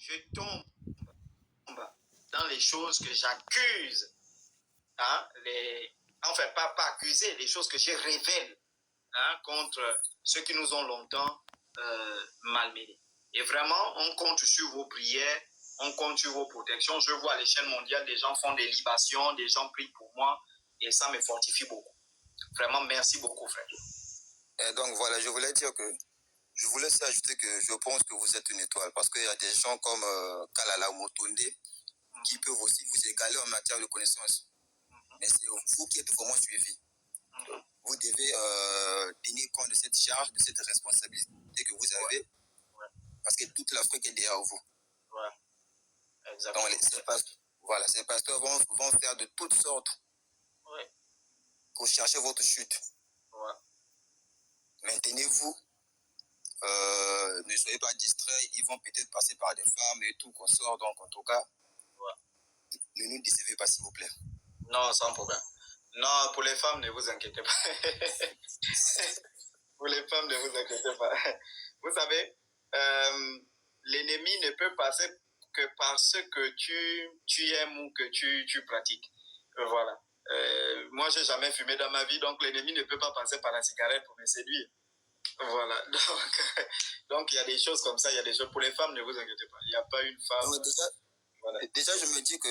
je tombe dans les choses que j'accuse, hein, enfin pas accuser, les choses que je révèle, hein, contre ceux qui nous ont longtemps malmenés. Et vraiment, on compte sur vos prières, on compte sur vos protections. Je vois à l'échelle mondiale, des gens font des libations, des gens prient pour moi, et ça me fortifie beaucoup. Vraiment, merci beaucoup, frère. Et donc voilà, je voulais aussi ajouter que je pense que vous êtes une étoile, parce qu'il y a des gens comme Kalala Motonde qui peuvent aussi vous égaler en matière de connaissances. Mais c'est vous qui êtes vraiment suivis. Vous devez tenir compte de cette charge, de cette responsabilité que vous avez, parce que toute l'Afrique est derrière vous. Ouais. Exactement. Donc ces pasteurs vont faire de toutes sortes pour chercher votre chute. Ouais. Maintenez-vous, ne soyez pas distraits, ils vont peut-être passer par des femmes et tout qu'on sort, donc en tout cas, ne nous décevez pas s'il vous plaît. Non, sans problème. Non, pour les femmes, ne vous inquiétez pas. Pour les femmes, ne vous inquiétez pas. Vous savez, l'ennemi ne peut passer que par ce que tu aimes ou que tu pratiques. Voilà. Moi, j'ai jamais fumé dans ma vie, donc l'ennemi ne peut pas passer par la cigarette pour me séduire. Voilà. Donc il y a des choses comme ça, il y a des choses. Pour les femmes, ne vous inquiétez pas. Il n'y a pas une femme. Donc, déjà, je me dis que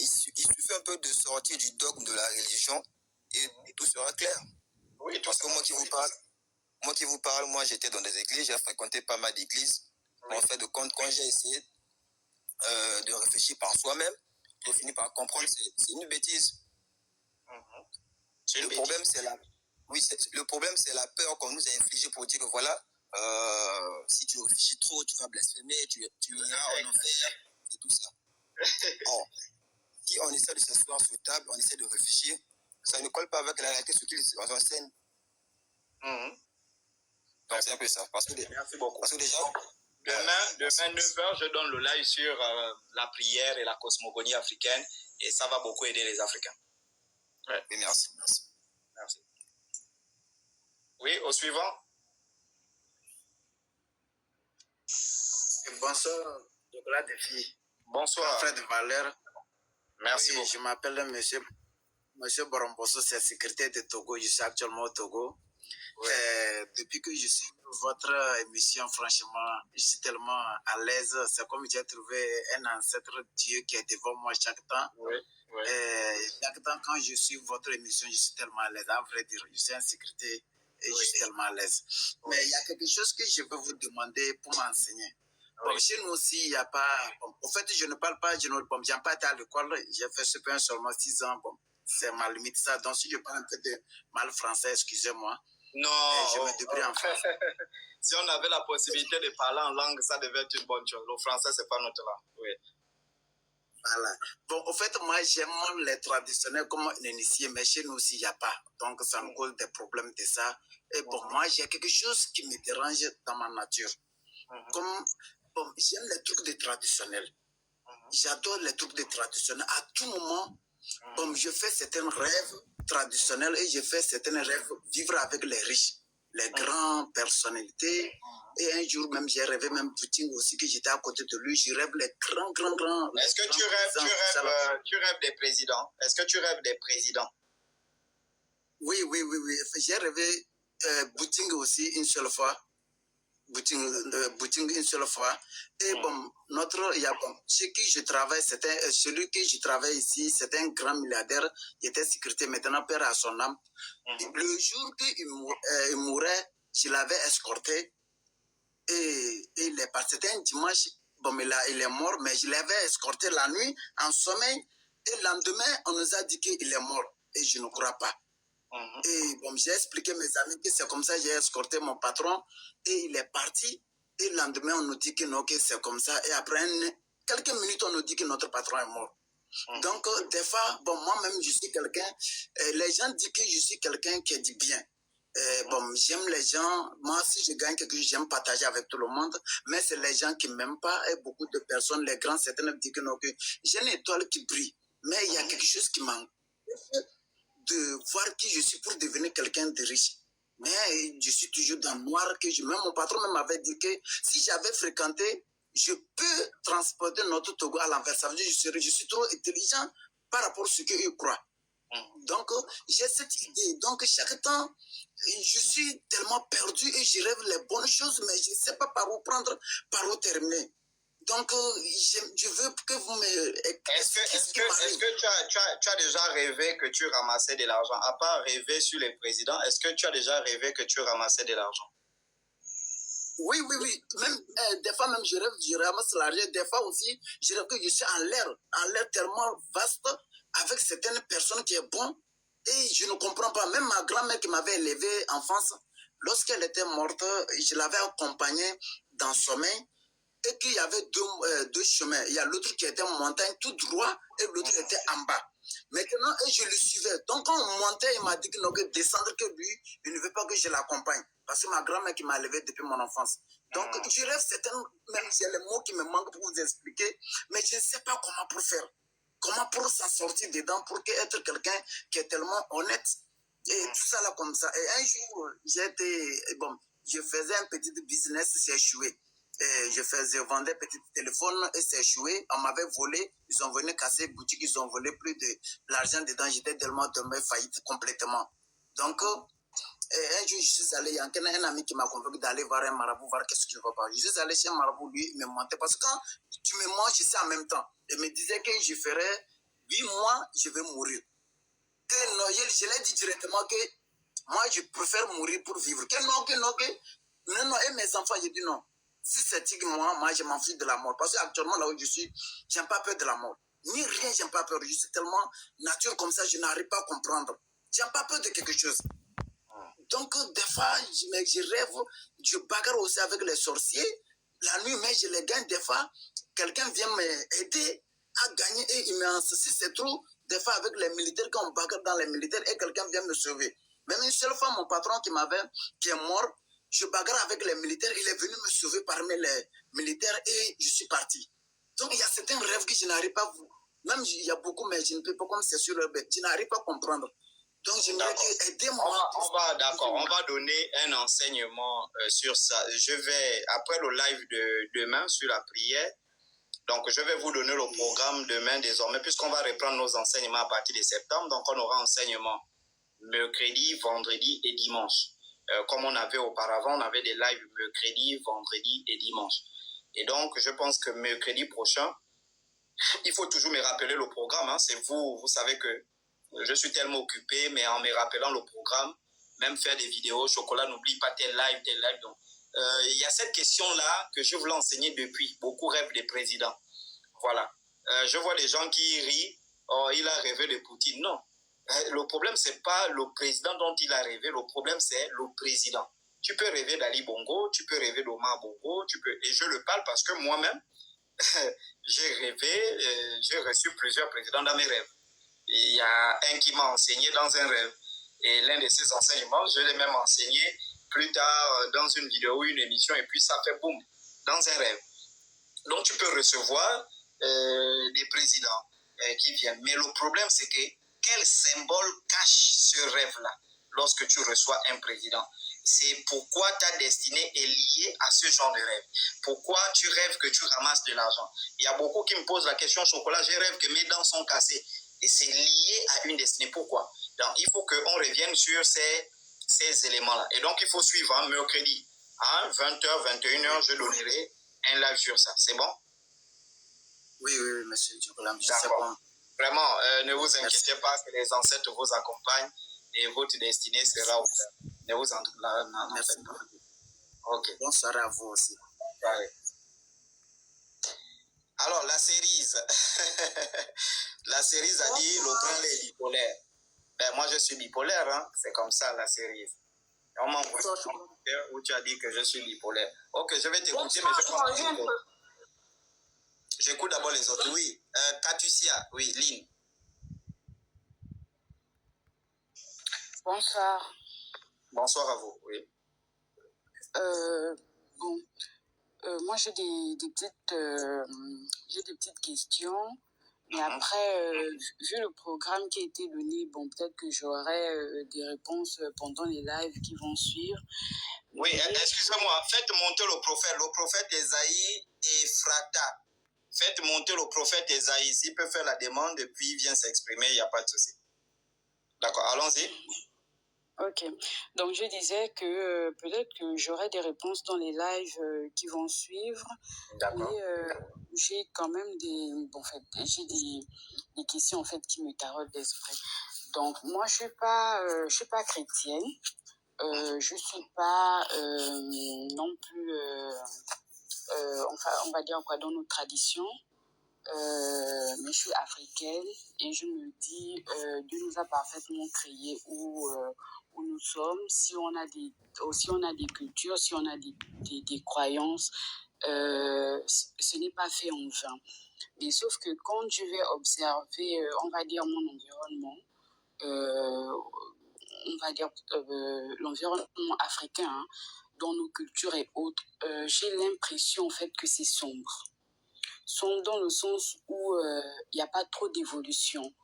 il suffit un peu de sortir du dogme de la religion et tout sera clair. Oui, parce que moi qui vous parle, moi j'étais dans des églises, j'ai fréquenté pas mal d'églises. Oui. En fait de compte, quand j'ai essayé de réfléchir par soi-même, j'ai fini par comprendre que c'est une bêtise. Le problème, c'est la peur qu'on nous a infligée pour dire que voilà, si tu réfléchis trop, tu vas blasphémer, tu iras en enfer, et tout ça. Or, si on essaie de s'asseoir sur table, on essaie de réfléchir, ça ne colle pas avec la réalité, ce qu'ils enseignent. Donc c'est un peu ça. Merci beaucoup. Parce que déjà, demain 9h, je donne le live sur la prière et la cosmogonie africaine, et ça va beaucoup aider les Africains. Ouais. Oui, merci. Oui, au suivant. Bonsoir, Nicolas Défi. Bonsoir. Frère de Valère. Merci beaucoup. Je m'appelle Monsieur Boromboso, c'est secrétaire de Togo. Je suis actuellement au Togo. Oui. Depuis que je suis votre émission, franchement, je suis tellement à l'aise. C'est comme j'ai trouvé un ancêtre Dieu qui est devant moi chaque temps. Oui. Chaque temps, quand je suis votre émission, je suis tellement à l'aise. À vrai dire, je suis un secrétaire et je suis tellement à l'aise. Mais il y a quelque chose que je veux vous demander pour m'enseigner. Bon, chez nous aussi, il n'y a pas... Bon, en fait, je ne parle pas, je n'ai pas été à l'école. J'ai fait ce point seulement 6 ans. Bon, c'est ma limite ça. Donc, si je parle un peu de mal français, excusez-moi. Non. Je me débrouille en français. Si on avait la possibilité de parler en langue, ça devait être une bonne chose. Le français, c'est pas notre langue. Oui. Voilà. Bon, en fait, moi, j'aime les traditionnels comme l'initié, mais chez nous aussi, il n'y a pas. Donc, ça nous cause des problèmes de ça. Et bon, moi, j'ai quelque chose qui me dérange dans ma nature. Comme... Bon, j'aime les trucs de traditionnels. J'adore les trucs de traditionnels. À tout moment, bon, je fais certains rêves traditionnels et je fais certains rêves vivre avec les riches, les grandes personnalités. Et un jour même, j'ai rêvé même Poutine aussi, que j'étais à côté de lui. Je rêve les grands. Est-ce que tu rêves des présidents? Est-ce que tu rêves des présidents? Oui. J'ai rêvé Poutine aussi une seule fois. Bouting une seule fois. Et bon, chez qui je travaille, celui qui je travaille ici, c'était un grand milliardaire, il était secrétaire, maintenant père à son âme. Le jour qu'il mourait, je l'avais escorté et il est parti. C'était un dimanche, bon, il est mort, mais je l'avais escorté la nuit en sommeil et le lendemain, on nous a dit qu'il est mort et je ne crois pas. Et bon, j'ai expliqué à mes amis que c'est comme ça, j'ai escorté mon patron et il est parti. Et le lendemain, on nous dit que non, que c'est comme ça. Et après quelques minutes, on nous dit que notre patron est mort. Donc, des fois, bon, moi-même, je suis quelqu'un, les gens disent que je suis quelqu'un qui dit bien. Bon, j'aime les gens. Moi, si je gagne quelque chose, j'aime partager avec tout le monde. Mais c'est les gens qui ne m'aiment pas. Et beaucoup de personnes, les grands, certains me disent que non, que j'ai une étoile qui brille. Mais il y a quelque chose qui manque. De voir qui je suis pour devenir quelqu'un de riche. Mais je suis toujours dans le noir. Même mon patron m'avait dit que si j'avais fréquenté je peux transporter notre Togo à l'envers. Ça veut dire que je suis trop intelligent par rapport à ce qu'eux croient. Donc, j'ai cette idée. Donc, chaque temps, je suis tellement perdu et je rêve les bonnes choses, mais je ne sais pas par où prendre, par où terminer. Donc, je veux que vous me... Est-ce que tu as déjà rêvé que tu ramassais de l'argent? À part rêver sur les présidents, est-ce que tu as déjà rêvé que tu ramassais de l'argent? Oui. Même, des fois, même, je ramasse l'argent. Des fois aussi, je rêve que je suis en l'air tellement vaste, avec certaines personnes qui est bon. Et je ne comprends pas. Même ma grand-mère qui m'avait élevé en France, lorsqu'elle était morte, je l'avais accompagnée dans son sommeil. Et qu'il y avait deux chemins. Il y a l'autre qui était en montagne tout droit et l'autre était en bas. Maintenant, je le suivais. Donc, quand on montait, il m'a dit que non, que descendre, que lui, il ne veut pas que je l'accompagne. Parce que ma grand-mère qui m'a élevé depuis mon enfance. Donc, je rêve certaines, même s'il y a les mots qui me manquent pour vous expliquer, mais je ne sais pas comment pour faire. Comment pour s'en sortir dedans, pour être quelqu'un qui est tellement honnête. Et tout ça là comme ça. Et un jour, je faisais un petit business, c'est échoué. Je vendais petit téléphone et c'est échoué. On m'avait volé. Ils ont venu casser boutique. Ils ont volé plus de l'argent dedans. J'étais tellement tombé faillite complètement. Donc, un jour, je suis allé. Il y a un ami qui m'a convaincu d'aller voir un marabout, voir qu'est-ce qu'il va pas. Je suis allé chez un marabout, lui, il me mentait. Parce que quand tu me mens, je sais en même temps. Il me disait que je ferais 8 mois, je vais mourir. Que non, je l'ai dit directement que moi, je préfère mourir pour vivre. Que non. Et mes enfants, j'ai dit non. Si c'est tigre, moi, je m'enfuis de la mort. Parce qu'actuellement, là où je suis, je n'ai pas peur de la mort. Ni rien, je n'ai pas peur. Je suis tellement nature comme ça, je n'arrive pas à comprendre. Je n'ai pas peur de quelque chose. Donc, des fois, je rêve, je bagarre aussi avec les sorciers. La nuit, mais je les gagne. Des fois, quelqu'un vient m'aider à gagner et il me si c'est trop. Des fois, avec les militaires, quand on bagarre dans les militaires et quelqu'un vient me sauver. Même une seule fois, mon patron qui est mort, je bagarre avec les militaires, il est venu me sauver parmi les militaires et je suis parti. Donc, il y a certains rêves que je n'arrive pas à vous. Même il y a beaucoup, mais je ne peux pas, comme c'est sur le bête, je n'arrive pas à comprendre. Donc, j'aimerais aider moi. On va donner un enseignement sur ça. Je vais, après le live de demain sur la prière, donc je vais vous donner le programme demain désormais, puisqu'on va reprendre nos enseignements à partir de septembre. Donc, on aura enseignement mercredi, vendredi et dimanche. Comme on avait auparavant, on avait des lives mercredi, vendredi et dimanche. Et donc, je pense que mercredi prochain, il faut toujours me rappeler le programme. Hein. C'est vous savez que je suis tellement occupé, mais en me rappelant le programme, même faire des vidéos, Chocolat, n'oublie pas tel live. Donc, il y a cette question-là que je voulais enseigner depuis. Beaucoup rêvent des présidents. Voilà. Je vois des gens qui rient. Oh, il a rêvé de Poutine. Non. Le problème, ce n'est pas le président dont il a rêvé. Le problème, c'est le président. Tu peux rêver d'Ali Bongo, tu peux rêver d'Omar Bongo, et je le parle parce que moi-même, j'ai rêvé, j'ai reçu plusieurs présidents dans mes rêves. Il y a un qui m'a enseigné dans un rêve. Et l'un de ces enseignements, je l'ai même enseigné plus tard dans une vidéo, une émission, et puis ça fait boum, dans un rêve. Donc tu peux recevoir des présidents qui viennent. Mais le problème, c'est que quel symbole cache ce rêve-là lorsque tu reçois un président? C'est pourquoi ta destinée est liée à ce genre de rêve. Pourquoi tu rêves que tu ramasses de l'argent? Il y a beaucoup qui me posent la question, Chocolat, je rêve que mes dents sont cassées. Et c'est lié à une destinée. Pourquoi? Donc, il faut qu'on revienne sur ces éléments-là. Et donc, il faut suivre hein, mercredi à 20h, 21h, je donnerai un live sur ça. C'est bon? Oui, monsieur Chocolat. D'accord. Vraiment, ne vous inquiétez pas que les ancêtres vous accompagnent et votre destinée sera ouverte. Ne vous en faites pas. Ok. Bonsoir à vous aussi. Ouais. Alors, la cerise. La cerise a dit le grand est bipolaire. Ben, moi, je suis bipolaire. Hein? C'est comme ça, la cerise. On m'a envoyé où tu as dit que je suis bipolaire. Ok, je vais t'écouter, mais je pense que... J'écoute d'abord les autres. Oui. Katusia, oui, Lynn. Bonsoir. Bonsoir à vous, oui. Moi j'ai des petites questions, mais après, vu le programme qui a été donné, bon, peut-être que j'aurai des réponses pendant les lives qui vont suivre. Oui, excusez-moi, faites monter le prophète Esaïe Ephrata. Faites monter le prophète Esaïe. S'il peut faire la demande, et puis il vient s'exprimer, il n'y a pas de souci. D'accord, allons-y. Ok, donc je disais que peut-être que j'aurai des réponses dans les lives qui vont suivre. D'accord. Mais j'ai quand même en fait, j'ai des questions en fait qui me taraudent l'esprit. Donc moi je suis pas chrétienne, je suis pas non plus, enfin on va dire quoi, dans nos traditions. Mais je suis africaine et je me dis, Dieu nous a parfaitement créés où nous sommes. Si on a des cultures, si on a des croyances, ce n'est pas fait en vain. Mais sauf que quand je vais observer, on va dire, mon environnement, on va dire l'environnement africain, hein, dans nos cultures et autres, j'ai l'impression en fait que c'est sombre. Sont dans le sens où il n'y a pas trop d'évolution.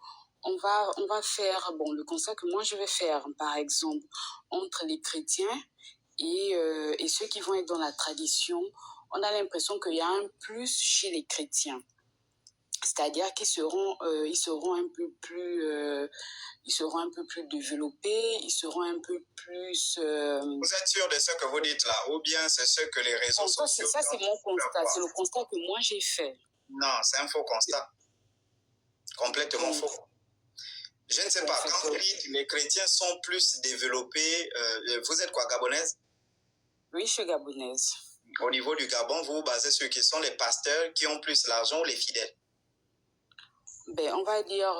On va faire, le constat que moi je vais faire, par exemple, entre les chrétiens et ceux qui vont être dans la tradition, on a l'impression qu'il y a un plus chez les chrétiens. C'est-à-dire qu'ils seront un peu plus... ils seront un peu plus développés, ils seront un peu plus... Vous êtes sûr de ce que vous dites là, ou bien c'est ce que les réseaux sociaux... Ça, c'est mon constat, c'est le constat que moi j'ai fait. Non, c'est un faux constat. Complètement faux. Je ne sais pas, quand vous dites les chrétiens sont plus développés, vous êtes quoi, gabonaise? Oui, je suis gabonaise. Au niveau du Gabon, vous vous basez sur qui sont les pasteurs qui ont plus l'argent ou les fidèles? On va dire...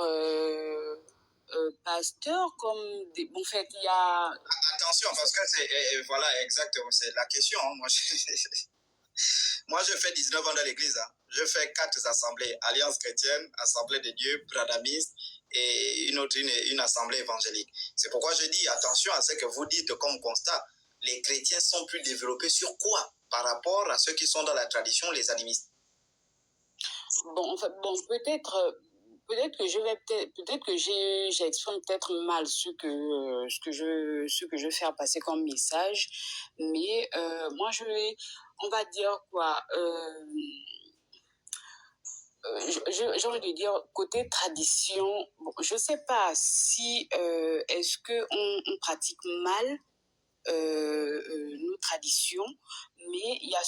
pasteur comme des... En fait, il y a... Attention, parce que c'est... voilà, exactement, c'est la question. Hein. Moi, je fais 19 ans dans l'église. Hein. Je fais 4 assemblées. Alliance chrétienne, Assemblée de Dieu, Bradamiste et une assemblée évangélique. C'est pourquoi je dis attention à ce que vous dites comme constat. Les chrétiens sont plus développés sur quoi par rapport à ceux qui sont dans la tradition, les animistes? Peut-être que j'exprime peut-être mal ce que je veux faire passer comme message, mais moi on va dire quoi, j'ai envie de dire côté tradition, je sais pas si est-ce que on pratique mal nos traditions, mais il y a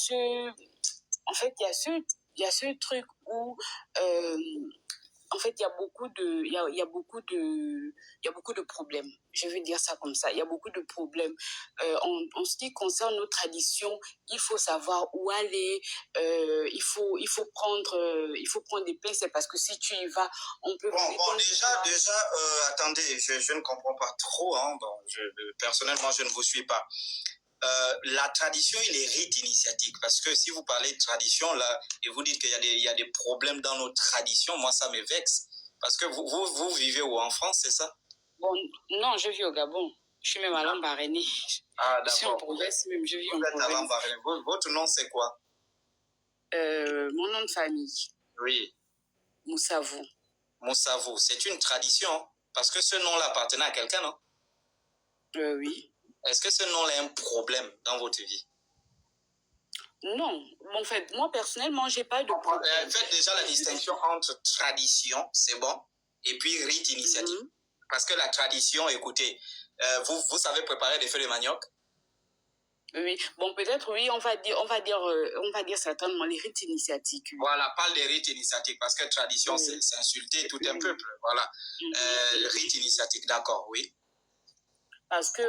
ce truc où en fait, il y a beaucoup de problèmes. Je vais dire ça comme ça. Il y a beaucoup de problèmes. En ce qui concerne nos traditions, il faut savoir où aller. Il faut prendre des pincettes parce que si tu y vas, on peut... Déjà, attendez, je ne comprends pas trop. Hein, personnellement, je ne vous suis pas. La tradition et les rites initiatiques, parce que si vous parlez de tradition là et vous dites qu'il y a des problèmes dans nos traditions, moi ça me vexe parce que vous vivez où, en France, c'est ça? Bon, non, je vis au Gabon, je suis même à Lambaréné. Ah, d'accord. Je suis en province même, je vis en province. Votre nom c'est quoi? Mon nom de famille. Oui. Moussavou. Moussavou, c'est une tradition parce que ce nom-là appartenait à quelqu'un, non? Oui. Est-ce que ce nom-là est un problème dans votre vie? Non. En fait, moi, personnellement, j'ai pas de problème. Faites déjà la distinction entre tradition, c'est bon, et puis rite initiatique. Parce que la tradition, écoutez, vous savez préparer des feuilles de manioc? Oui, peut-être, oui, on va dire certainement les rites initiatiques. Oui. Voilà, parle des rites initiatiques, parce que tradition, c'est insulter tout un peuple, voilà. Le rite initiatique, d'accord, oui. Parce que,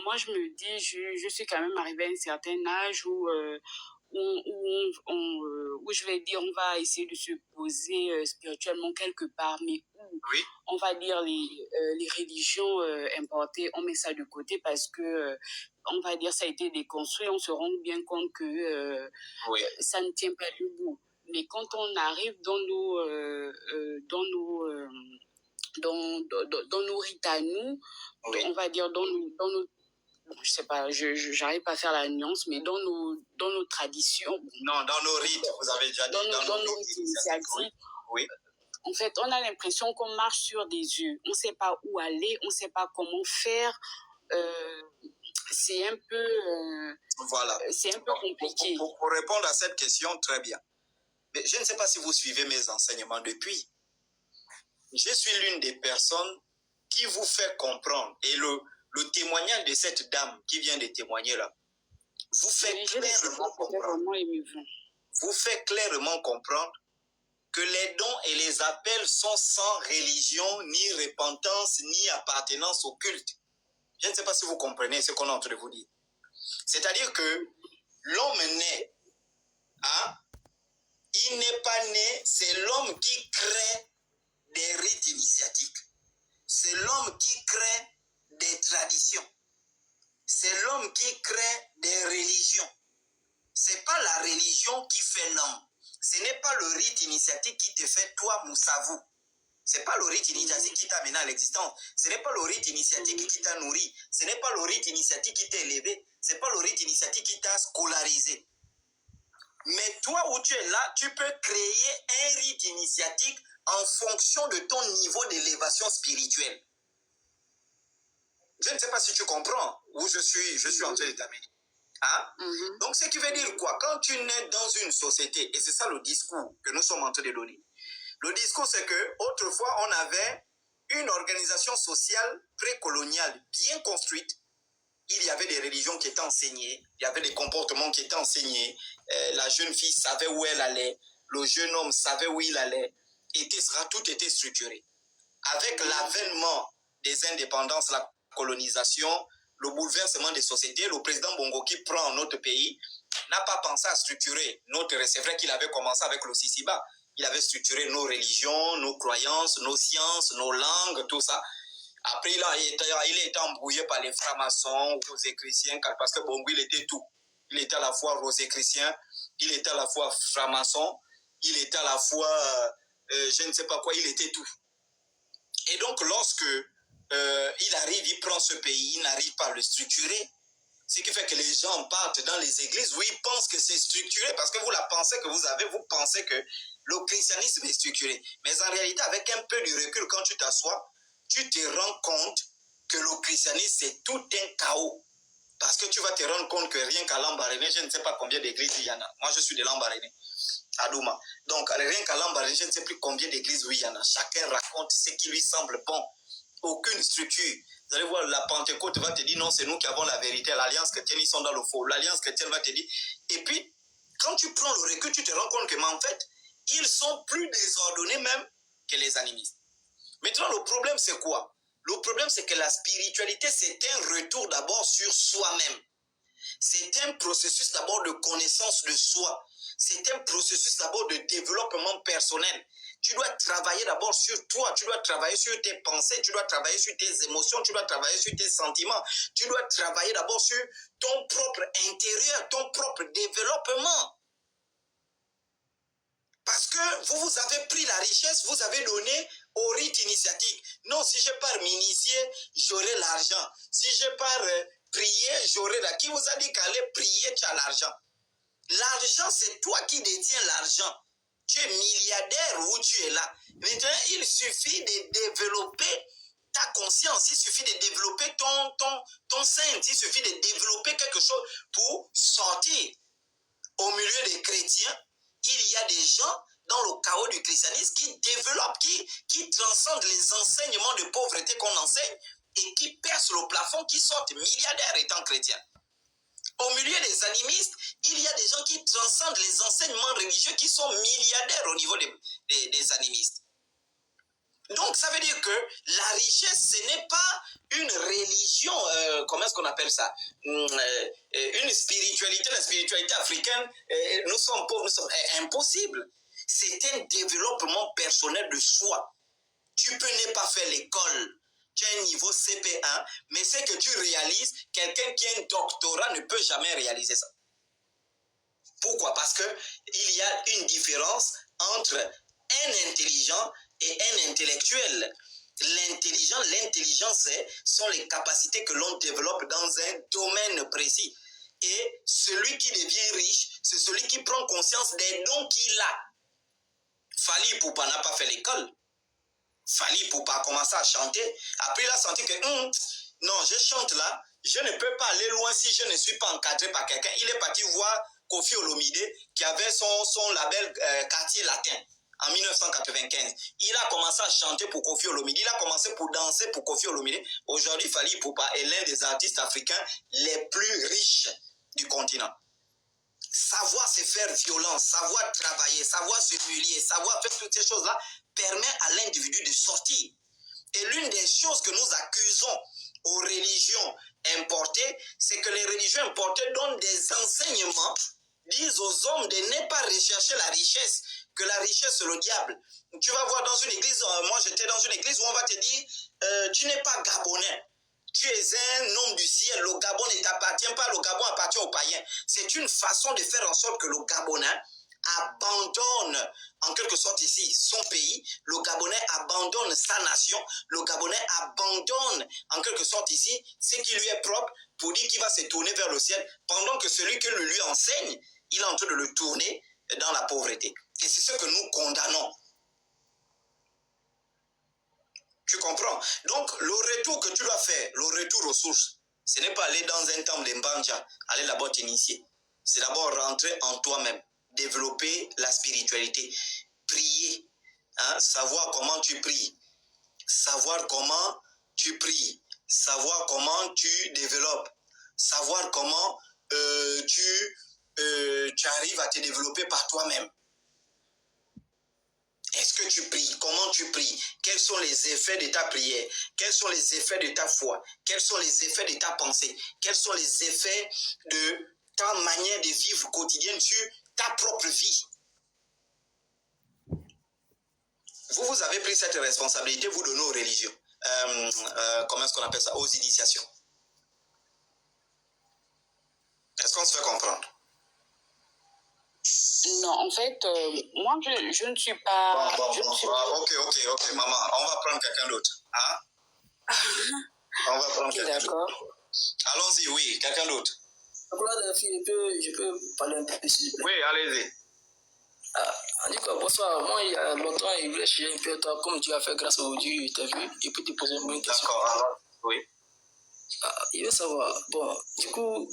moi, je me dis, je suis quand même arrivée à un certain âge où je vais dire, on va essayer de se poser spirituellement quelque part, mais où, on va dire, les religions importées, on met ça de côté parce que, on va dire, ça a été déconstruit, on se rend bien compte que ça ne tient pas debout. Mais quand on arrive dans nos rites à nous, on va dire dans nos je sais pas, j'arrive pas à faire la nuance, mais dans nos traditions. Non, dans nos rites, vous avez déjà dit. Dans nos rites initiatiques. Oui. En fait, on a l'impression qu'on marche sur des œufs. On ne sait pas où aller, on ne sait pas comment faire. c'est un peu... voilà. C'est un peu compliqué. Pour répondre à cette question, très bien. Mais je ne sais pas si vous suivez mes enseignements depuis. Je suis l'une des personnes qui vous fait comprendre, et le témoignage de cette dame qui vient de témoigner là, vous fait clairement comprendre que les dons et les appels sont sans religion, ni repentance, ni appartenance au culte. Je ne sais pas si vous comprenez ce qu'on est en train de vous dire. C'est-à-dire que l'homme naît, hein, il n'est pas né, c'est l'homme qui crée des rites initiatiques. C'est l'homme qui crée des traditions. C'est l'homme qui crée des religions. Ce n'est pas la religion qui fait l'homme. Ce n'est pas le rite initiatique qui te fait toi, Moussavou. Ce n'est pas le rite initiatique qui t'a amené à l'existence. Ce n'est pas le rite initiatique qui t'a nourri. Ce n'est pas le rite initiatique qui t'a élevé. Ce n'est pas le rite initiatique qui t'a scolarisé. Mais toi où tu es là, tu peux créer un rite initiatique en fonction de ton niveau d'élévation spirituelle. Je ne sais pas si tu comprends où je suis en train de t'amener. Hein? Donc, ce qui veut dire quoi? Quand tu nais dans une société, et c'est ça le discours que nous sommes en train de donner. Le discours, c'est que autrefois, on avait une organisation sociale précoloniale bien construite. Il y avait des religions qui étaient enseignées, il y avait des comportements qui étaient enseignés. La jeune fille savait où elle allait, le jeune homme savait où il allait, et tout était structuré. Avec l'avènement des indépendances, la colonisation, le bouleversement des sociétés, le président Bongo qui prend notre pays n'a pas pensé à structurer notre... C'est vrai qu'il avait commencé avec le Sisiba. Il avait structuré nos religions, nos croyances, nos sciences, nos langues, tout ça. Après, il a été embrouillé par les francs-maçons, rosicruciens, parce que Bongo, il était tout. Il était à la fois rosicrucien, il était à la fois franc-maçon, il était à la fois, je ne sais pas quoi, il était tout. Et donc, lorsque il arrive, il prend ce pays, il n'arrive pas à le structurer, ce qui fait que les gens partent dans les églises où ils pensent que c'est structuré, parce que vous la pensez que vous avez, vous pensez que le christianisme est structuré. Mais en réalité, avec un peu de recul, quand tu t'assois, tu te rends compte que le christianisme, c'est tout un chaos. Parce que tu vas te rendre compte que rien qu'à Lambaréné, je ne sais pas combien d'églises il y en a. Moi, je suis de Lambaréné, à Douma. Donc, rien qu'à Lambaréné, je ne sais plus combien d'églises il y en a. Chacun raconte ce qui lui semble bon. Aucune structure. Vous allez voir, la Pentecôte va te dire non, c'est nous qui avons la vérité. L'Alliance chrétienne, ils sont dans le faux. L'Alliance chrétienne va te dire. Et puis, quand tu prends le recul, tu te rends compte que, mais en fait, ils sont plus désordonnés même que les animistes. Maintenant, le problème, c'est quoi? Le problème, c'est que la spiritualité, c'est un retour d'abord sur soi-même. C'est un processus d'abord de connaissance de soi. C'est un processus d'abord de développement personnel. Tu dois travailler d'abord sur toi, tu dois travailler sur tes pensées, tu dois travailler sur tes émotions, tu dois travailler sur tes sentiments. Tu dois travailler d'abord sur ton propre intérieur, ton propre développement. Parce que vous avez pris la richesse, vous avez donné au rite initiatique. Non, si je pars m'initier, j'aurai l'argent. Si je pars prier, j'aurai la... Qui vous a dit qu'aller prier, tu as l'argent? L'argent, c'est toi qui détiens l'argent. Tu es milliardaire où tu es là. Maintenant, il suffit de développer ta conscience, il suffit de développer ton sein, il suffit de développer quelque chose pour sortir. Au milieu des chrétiens, il y a des gens dans le chaos du christianisme qui développent, qui transcendent les enseignements de pauvreté qu'on enseigne et qui percent le plafond, qui sortent milliardaires étant chrétiens. Au milieu des animistes, il y a des gens qui transcendent les enseignements religieux qui sont milliardaires au niveau des animistes. Donc, ça veut dire que la richesse, ce n'est pas une religion, comment est-ce qu'on appelle ça? Une spiritualité, la spiritualité africaine, nous sommes pauvres, nous sommes impossible. C'est un développement personnel de soi. Tu peux ne pas faire l'école. Tu as un niveau CP1, mais c'est que tu réalises, quelqu'un qui a un doctorat ne peut jamais réaliser ça. Pourquoi? Parce qu'il y a une différence entre un intelligent et un intellectuel. L'intelligence, sont les capacités que l'on développe dans un domaine précis. Et celui qui devient riche, c'est celui qui prend conscience des dons qu'il a. Fali Poupa n'a pas fait l'école. Fali Poupa a commencé à chanter. Après, il a senti que, non, je chante là, je ne peux pas aller loin si je ne suis pas encadré par quelqu'un. Il est parti voir Koffi Olomide qui avait son label Quartier Latin en 1995. Il a commencé à chanter pour Koffi Olomide. Il a commencé pour danser pour Koffi Olomide. Aujourd'hui, Fally Ipupa est l'un des artistes africains les plus riches du continent. Savoir se faire violence, savoir travailler, savoir se humilier, savoir faire toutes ces choses-là permet à l'individu de sortir. Et l'une des choses que nous accusons aux religions importées, c'est que les religions importées donnent des enseignements, disent aux hommes de ne pas rechercher la richesse, que la richesse c'est le diable. Tu vas voir dans une église, moi j'étais dans une église où on va te dire, tu n'es pas gabonais. Tu es un homme du ciel, le Gabon ne t'appartient pas, le Gabon appartient aux païens. C'est une façon de faire en sorte que le Gabonais abandonne en quelque sorte ici son pays, le Gabonais abandonne sa nation, le Gabonais abandonne en quelque sorte ici ce qui lui est propre pour dire qu'il va se tourner vers le ciel, pendant que celui qui le lui enseigne, il est en train de le tourner dans la pauvreté. Et c'est ce que nous condamnons. Tu comprends? Donc, le retour que tu dois faire, le retour aux sources, ce n'est pas aller dans un temple de Mbanja, aller là-bas t'initier. C'est d'abord rentrer en toi-même, développer la spiritualité, prier, hein, savoir comment tu pries, savoir comment tu pries, savoir comment tu développes, savoir comment tu arrives à te développer par toi-même. Est-ce que tu pries? Comment tu pries? Quels sont les effets de ta prière? Quels sont les effets de ta foi? Quels sont les effets de ta pensée? Quels sont les effets de ta manière de vivre quotidienne sur ta propre vie? Vous avez pris cette responsabilité, vous donnez aux religions. Comment est-ce qu'on appelle ça? Aux initiations. Est-ce qu'on se fait comprendre? Non, en fait, moi, je ne suis pas... Ok, maman, on va prendre quelqu'un d'autre. Hein? On va prendre quelqu'un d'autre. D'accord. Allons-y, oui, quelqu'un d'autre. Je peux parler un peu, s'il vous plaît. Oui, allez-y. En tout cas, bonsoir. Moi, il y a longtemps, je voulais chercher un peu toi, comme tu as fait grâce au Dieu, tu as vu, et puis te poser une bonne question. D'accord, alors, oui. Je veux savoir, bon, du coup,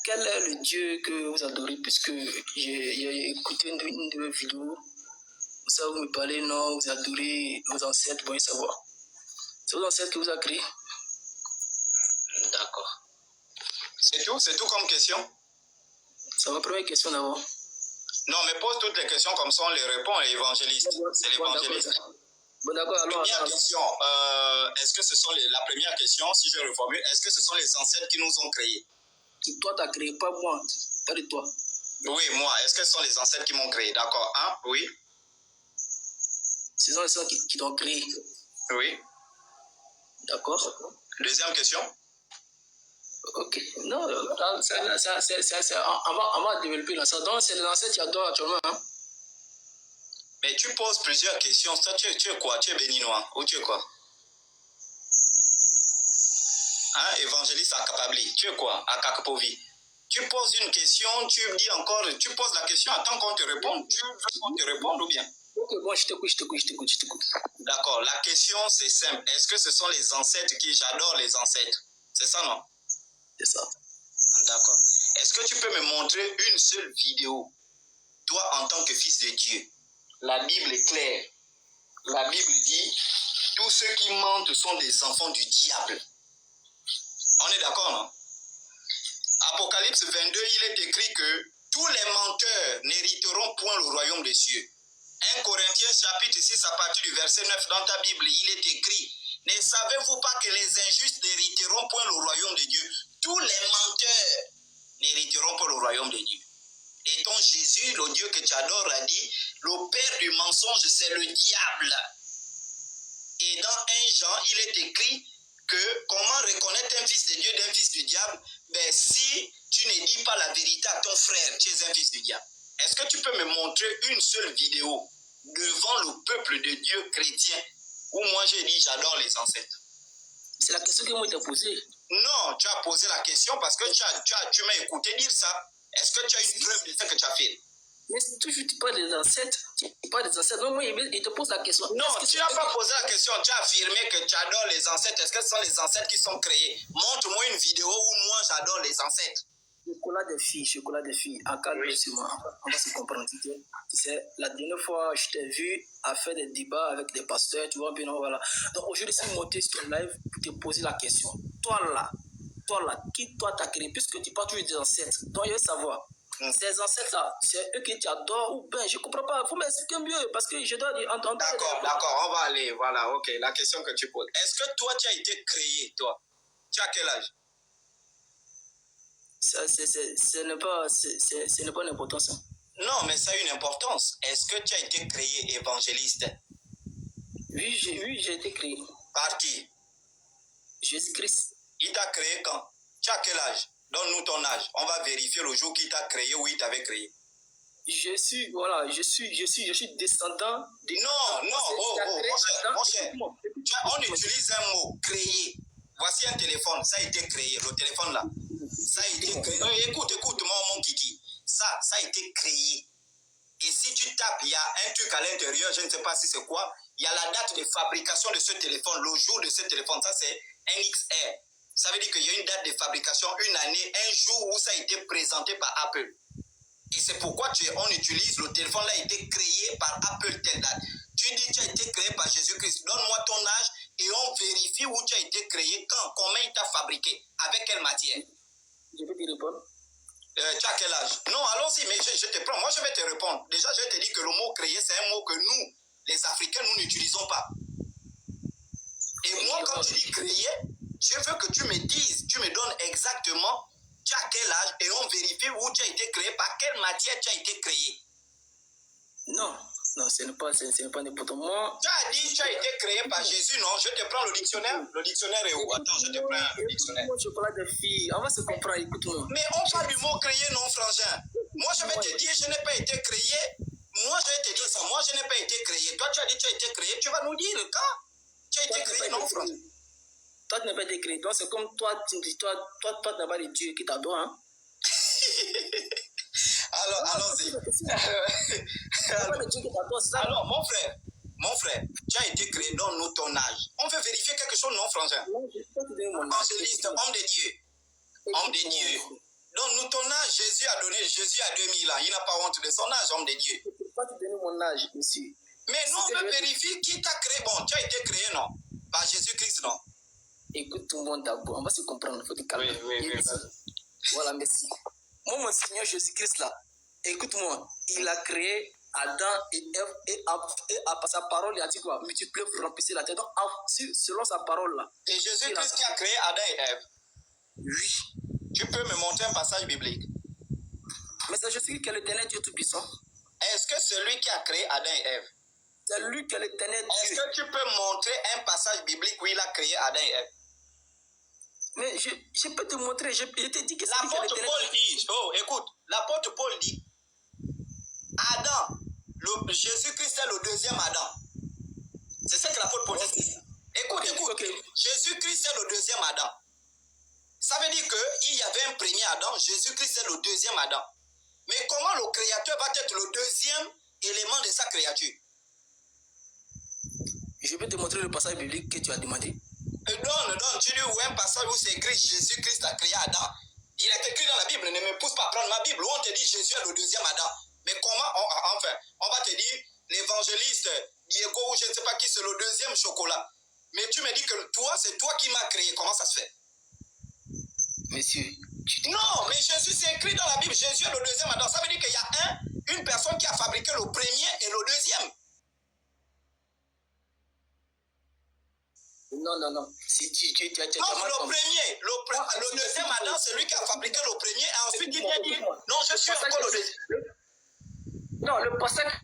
quel est le Dieu que vous adorez? Puisque j'ai écouté une de vos vidéos, ça vous me parlez, non, vous adorez vos ancêtres, bon, savoir. C'est vos ancêtres qui vous a créé? D'accord. C'est tout comme question? C'est ma première question d'abord. Non, mais pose toutes les questions comme ça, on les répond à l'évangéliste. C'est l'évangéliste. Bon, d'accord, alors. Première question, est-ce que ce sont la première question, si je reformule, est-ce que ce sont les ancêtres qui nous ont créés? Toi, tu as créé, pas moi, pas de toi. Oui, moi, est-ce que ce sont les ancêtres qui m'ont créé? D'accord, hein? Oui. Ce sont les ancêtres qui t'ont créé. Oui. D'accord. Deuxième question. Ok. Non, on va développer là. Ça, donc, c'est les ancêtres qui adorent actuellement. Hein? Mais tu poses plusieurs questions. Ça, tu es quoi? Tu es béninois ou tu es quoi? Hein? Évangéliste à Kapabli. Tu es quoi? À Kakpovi. Tu poses une question, tu dis encore, tu poses la question, attends qu'on te réponde. Tu veux qu'on te réponde ou bien? Ok, bon, je t'écoute. D'accord, la question c'est simple. Est-ce que ce sont les ancêtres j'adore les ancêtres? C'est ça, non? C'est ça. D'accord. Est-ce que tu peux me montrer une seule vidéo, toi en tant que fils de Dieu? La Bible est claire. La Bible dit, tous ceux qui mentent sont des enfants du diable. On est d'accord, non? Apocalypse 22, il est écrit que tous les menteurs n'hériteront point le royaume des cieux. 1 Corinthiens chapitre 6 à partir du verset 9 dans ta Bible, il est écrit, ne savez-vous pas que les injustes n'hériteront point le royaume de Dieu? Tous les menteurs n'hériteront pas le royaume de Dieu. Et ton Jésus, le Dieu que tu adores, a dit, le père du mensonge, c'est le diable. Et dans 1 Jean, il est écrit que comment reconnaître un fils de Dieu d'un fils du diable? Ben, si tu ne dis pas la vérité à ton frère, tu es un fils du diable. Est-ce que tu peux me montrer une seule vidéo devant le peuple de Dieu chrétien où moi j'ai dit j'adore les ancêtres? C'est la question que moi t'ai posée. Non, tu as posé la question parce que tu m'as écouté dire ça. Est-ce que tu as une preuve de ce que tu as fait? Mais toujours tu parles des ancêtres. Tu parles des ancêtres. Non, moi, il te pose la question. Non, tu n'as pas posé la question. Tu as affirmé que tu adores les ancêtres. Est-ce que ce sont les ancêtres qui sont créés? Montre-moi une vidéo où moi j'adore les ancêtres. Chocolat des filles. En cas de moi, on va se comprendre. Tu sais, la dernière fois, je t'ai vu à faire des débats avec des pasteurs, tu vois, bien, voilà. Donc aujourd'hui, je suis monté sur ton live pour te poser la question. Toi là, qui toi t'as créé, puisque tu parles toujours des ancêtres. Donc je veux savoir, ces ancêtres-là, c'est eux que tu adores ou bien, je ne comprends pas, il faut m'expliquer mieux, parce que je dois entendre. D'accord, on va aller, voilà, ok, la question que tu poses. Est-ce que toi, tu as été créé, toi? Tu as quel âge? Ce n'est pas une importance. Non, mais ça a une importance. Est-ce que tu as été créé évangéliste? Oui, j'ai été créé. Par qui? Jésus-Christ. Il t'a créé quand? Tu as quel âge? Donne-nous ton âge. On va vérifier le jour qu'il t'a créé ou il t'avait créé. Je suis descendant de... Non, mon cher. On utilise un mot, créé. Voici un téléphone, ça a été créé, le téléphone là. Ça a été créé. Écoute, mon kiki. Ça a été créé. Et si tu tapes, il y a un truc à l'intérieur, je ne sais pas si c'est quoi. Il y a la date de fabrication de ce téléphone, le jour de ce téléphone. Ça, c'est NXR. Ça veut dire qu'il y a une date de fabrication, une année, un jour où ça a été présenté par Apple. Et c'est pourquoi on utilise le téléphone là a été créé par Apple telle date. Tu dis tu as été créé par Jésus-Christ. Donne-moi ton âge et on vérifie où tu as été créé, quand, combien il t'a fabriqué, avec quelle matière. Je peux te répondre. Tu as quel âge? Non, allons-y, mais je te prends. Moi, je vais te répondre. Déjà, je te dis que le mot créé, c'est un mot que nous, les Africains, nous n'utilisons pas. Et moi, quand tu dis créé, je veux que tu me dises, tu me donnes exactement tu as quel âge et on vérifie où tu as été créé, par quelle matière tu as été créé. Non, ce n'est pas n'importe moi. Tu as dit tu as été créé par Jésus, non? Je te prends le dictionnaire. Le dictionnaire est où? Attends, je te prends le dictionnaire. Chocolat de fille, on va se comprendre, écoute-moi. Mais on parle du mot créé, non, frangin? Moi, je vais te dire, je n'ai pas été créé. Moi, je vais te dire ça. Moi, je n'ai pas été créé. Toi, tu as dit tu as été créé. Tu vas nous dire le cas. Tu as été créé, non, frangin? Toi, tu n'as pas été créé. Donc, c'est comme toi, tu dis, toi, tu n'as pas de Dieu qui t'adore, hein? Alors, allons-y. Alors, mon frère, tu as été créé, donne-nous ton âge. On veut vérifier quelque chose, non, frangin? Évangéliste, homme de Dieu. Homme de Dieu. Donne-nous ton âge. Jésus a 2000 ans. Il n'a pas honte de son âge, homme de Dieu. Je ne peux pas te donner mon âge, monsieur. Mais nous, on veut vérifier qui t'a créé. Bon, tu as été créé, non? Par Jésus-Christ, non? Écoute tout le monde d'abord, on va se comprendre, il faut te calmer. Oui. Voilà, merci. Moi, mon Seigneur Jésus-Christ, là, écoute-moi, il a créé Adam et Ève, et par sa parole, il a dit quoi? Multipliez, remplissez la terre. Donc, selon sa parole, là. Et Jésus-Christ qui a créé Adam et Ève? Oui. Tu peux me montrer un passage biblique? Mais c'est Jésus qui est l'éternel Dieu Tout-Puissant. Est-ce que c'est lui qui a créé Adam et Ève? C'est lui qui est l'éternel Dieu. Est-ce que tu peux montrer un passage biblique où il a créé Adam et Ève? Mais je peux te montrer, je te dis que c'est l'apôtre Paul dit, écoute, l'apôtre Paul dit, Adam, Jésus-Christ est le deuxième Adam. C'est ça que l'apôtre Paul dit. Écoute, Jésus-Christ est le deuxième Adam. Ça veut dire qu'il y avait un premier Adam, Jésus-Christ est le deuxième Adam. Mais comment le Créateur va être le deuxième élément de sa créature? Je vais te montrer le passage biblique que tu as demandé. Donne, tu dis où un passage où c'est écrit Jésus-Christ a créé Adam. Il est écrit dans la Bible, ne me pousse pas à prendre ma Bible. Où on te dit Jésus est le deuxième Adam. Mais comment, on va te dire l'évangéliste Diego ou je ne sais pas qui, c'est le deuxième chocolat. Mais tu me dis que toi, c'est toi qui m'as créé. Comment ça se fait? Monsieur, non, mais Jésus, c'est écrit dans la Bible. Jésus est le deuxième Adam. Ça veut dire qu'il y a une personne qui a fabriqué le premier et le deuxième. Non. Si tu non, le deuxième Adam, c'est lui qui a fabriqué le premier. Et ensuite, il vient dire, non, je suis encore le deuxième. Non, le passage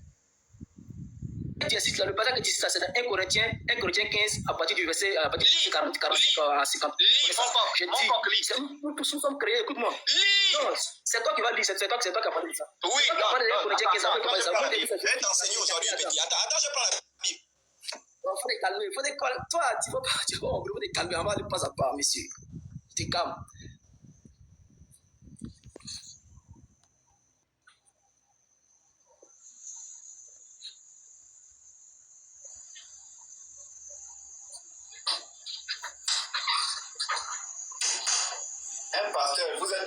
le passage que tu cites, c'est dans 1 Corinthiens 15, à partir du verset 40 à 50. Nous sommes créés, écoute-moi. Non, c'est toi qui vas lire, c'est toi qui vas parler de ça. Oui, non. Je vais t'enseigner aujourd'hui, petit. Attends, je prends la Bible. Il faut te calmer. Toi, tu vas te calmer. On va aller pas à pas, monsieur. Tu te calmes.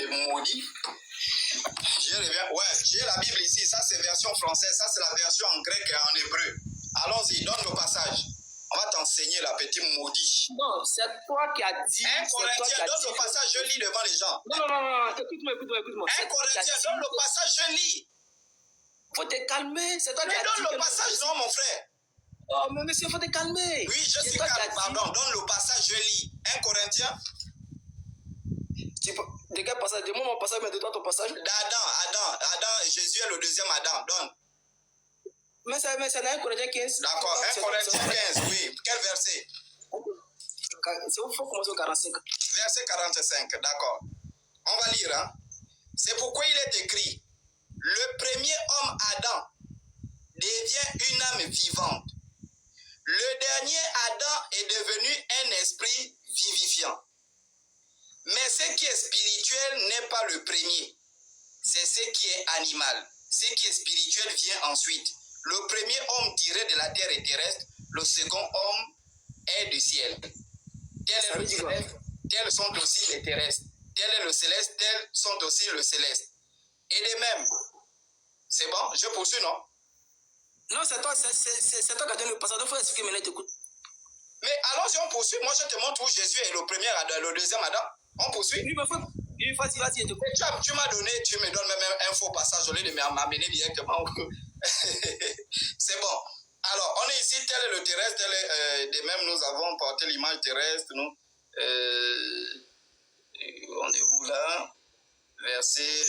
maudit. Je reviens. Ouais, j'ai la Bible ici. Ça, c'est version française. Ça, c'est la version en grec et en hébreu. Allons-y, donne le passage. On va t'enseigner la petite maudit. Non, c'est toi qui as dit. 1 Corinthiens, donne le passage, je lis devant les gens. Non, écoute-moi. 1 Corinthiens, donne le passage, je lis. Faut te calmer, c'est toi qui Mais as dit. donne le passage, non, mon frère. Oh, mais monsieur, faut te calmer. Oui, je suis calme, pardon. Donne le passage, je lis. 1 Corinthiens. De quel passage? De moi, mon passage, mais de toi, ton passage. Adam, Jésus est le deuxième Adam, donne. Mais c'est dans 1 Corinthiens 15. D'accord, 1 Corinthiens 15, oui. Quel verset? Il faut commencer au 45. Verset 45, d'accord. On va lire, hein. C'est pourquoi il est écrit, le premier homme Adam devient une âme vivante. Le dernier Adam est devenu un esprit vivifiant. Mais ce qui est spirituel n'est pas le premier. C'est ce qui est animal. Ce qui est spirituel vient ensuite. Le premier homme tiré de la terre est terrestre. Le second homme est du ciel. Tel est le terrestre, tels sont aussi les terrestres. Tel est le céleste, tels sont aussi le céleste. Et de même, c'est bon, je poursuis, non? Non, c'est toi qui as donné le passage. Il faut expliquer maintenant, t'écoutes. Mais allons-y, on poursuit. Moi, je te montre où Jésus est le premier Adam, le deuxième Adam. On poursuit. Oui, mais vas-y, je t'écoute. Tu m'as donné, tu me donnes même un faux passage au lieu de m'amener directement. C'est bon. Alors, on est ici, tel est le terrestre, tel est, de même, nous avons porté l'image terrestre, nous. On est où là? Verset...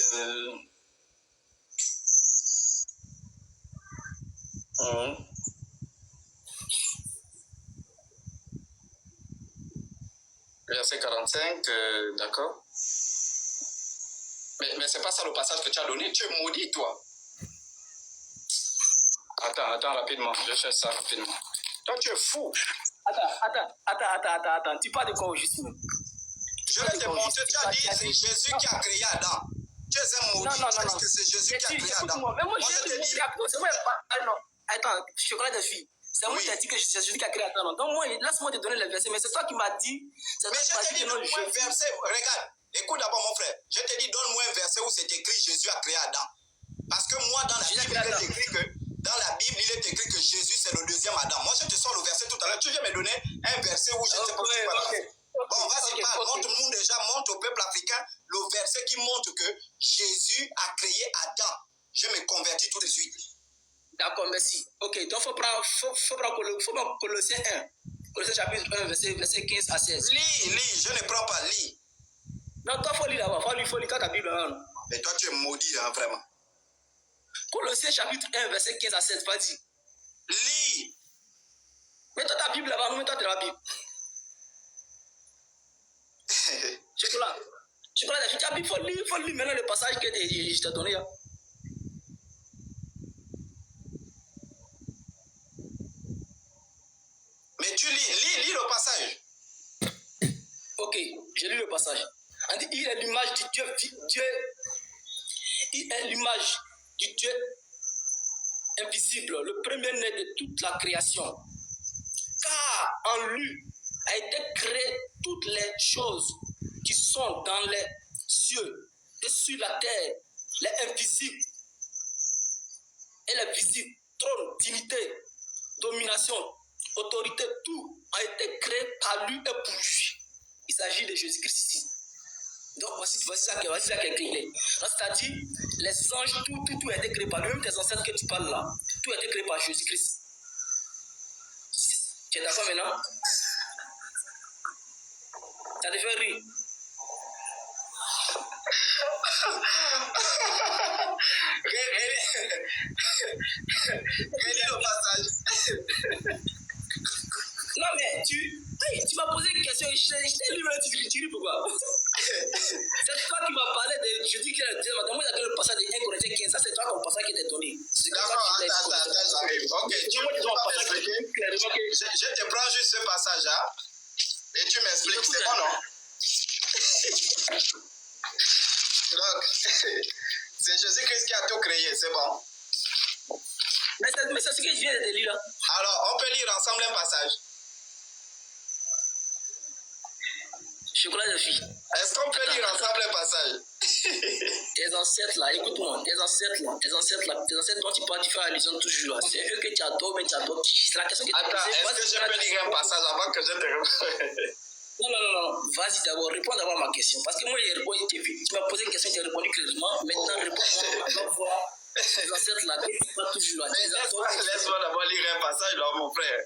Verset 45, d'accord. Mais c'est pas ça le passage que tu as donné. Tu es maudit, toi. Attends, rapidement. Je cherche ça rapidement. Toi, tu es fou. Attends. Tu parles de quoi au juste? Je vais te montrer. Tu as dit c'est Jésus qui a créé Adam. Tu es un maudit. Non. Est-ce que c'est Jésus qui a créé Adam? Mais moi, je te dis. C'est moi. Non. Attends, chocolat de fille. C'est moi qui t'ai dit que c'est Jésus qui a créé Adam. Donc, moi, laisse-moi te donner le verset. Mais c'est toi qui m'as dit. Mais je t'ai dit, donne-moi un verset. Regarde. Écoute d'abord, mon frère. Je t'ai dit, donne-moi un verset où c'est écrit Jésus a créé Adam. Parce que moi, dans la Bible, il est écrit que. Dans la Bible, il est écrit que Jésus, c'est le deuxième Adam. Moi, je te sors le verset tout à l'heure. Tu viens me donner un verset où je ne sais pas pourquoi. Bon, vas-y, parle. Montre-nous déjà, montre au peuple africain le verset qui montre que Jésus a créé Adam. Je me convertis tout de suite. D'accord, merci. Ok, donc il faut prendre Colossiens 1. Colossiens chapitre 1, verset 15 à 16. Lis, je ne prends pas, lis. Non, toi, il faut lire d'abord. Faut lire ta Bible. Hein. Mais toi, tu es maudit, hein, vraiment. Colossiens chapitre 1, verset 15 à 16, vas-y. Lis. Mets-toi ta Bible là-bas, mets-toi ta Bible. Chocolat, ta Bible, faut lire maintenant le passage que je t'ai donné. Hein. Mais tu lis le passage. Ok, je lis le passage. Il est l'image du Dieu. Il est l'image du Dieu invisible, le premier-né de toute la création. Car en lui a été créé toutes les choses qui sont dans les cieux et sur la terre, les invisibles et les visibles, trône, dignité, domination, autorité, tout a été créé par lui et pour lui. Il s'agit de Jésus-Christ ici. Donc voici ça qui est écrit. C'est-à-dire, les anges, tout a été créé par lui. Même tes ancêtres que tu parles là, tout a été créé par Jésus-Christ. Tu es d'accord maintenant? Ça te fait rire. Relis le passage. Non mais tu m'as posé une question, je t'ai lu le tu dis pourquoi? C'est toi qui m'as parlé de, je dis que moi j'ai donné le passage de 1 Corinthiens 15, ça c'est toi ton passage qui t'est donné. D'accord, attends, j'arrive. Ok, tu peux pas m'expliquer. Je te prends juste ce passage là et tu m'expliques, c'est bon non? Donc, c'est Jésus-Christ qui a tout créé, c'est bon? Mais c'est ce que je viens de te lire là. Alors, on peut lire ensemble un passage. Chocolat de fille. Est-ce qu'on peut lire ensemble un passage? Tes ancêtres là, écoute-moi, tes ancêtres dont tu parles, tu fais allusion toujours là. C'est eux que tu adores, mais tu adores. C'est la question que tu Attends, posée. est-ce que je peux lire un passage avant que je te réponde? Non. Vas-y d'abord, réponds d'abord à ma question. Parce que moi, j'ai répondu, tu m'as posé une question, tu as répondu clairement. Maintenant, réponds-moi, on va voir. Les ancêtres là, que tu parles toujours là. Laisse-moi d'abord lire un passage, là, mon frère.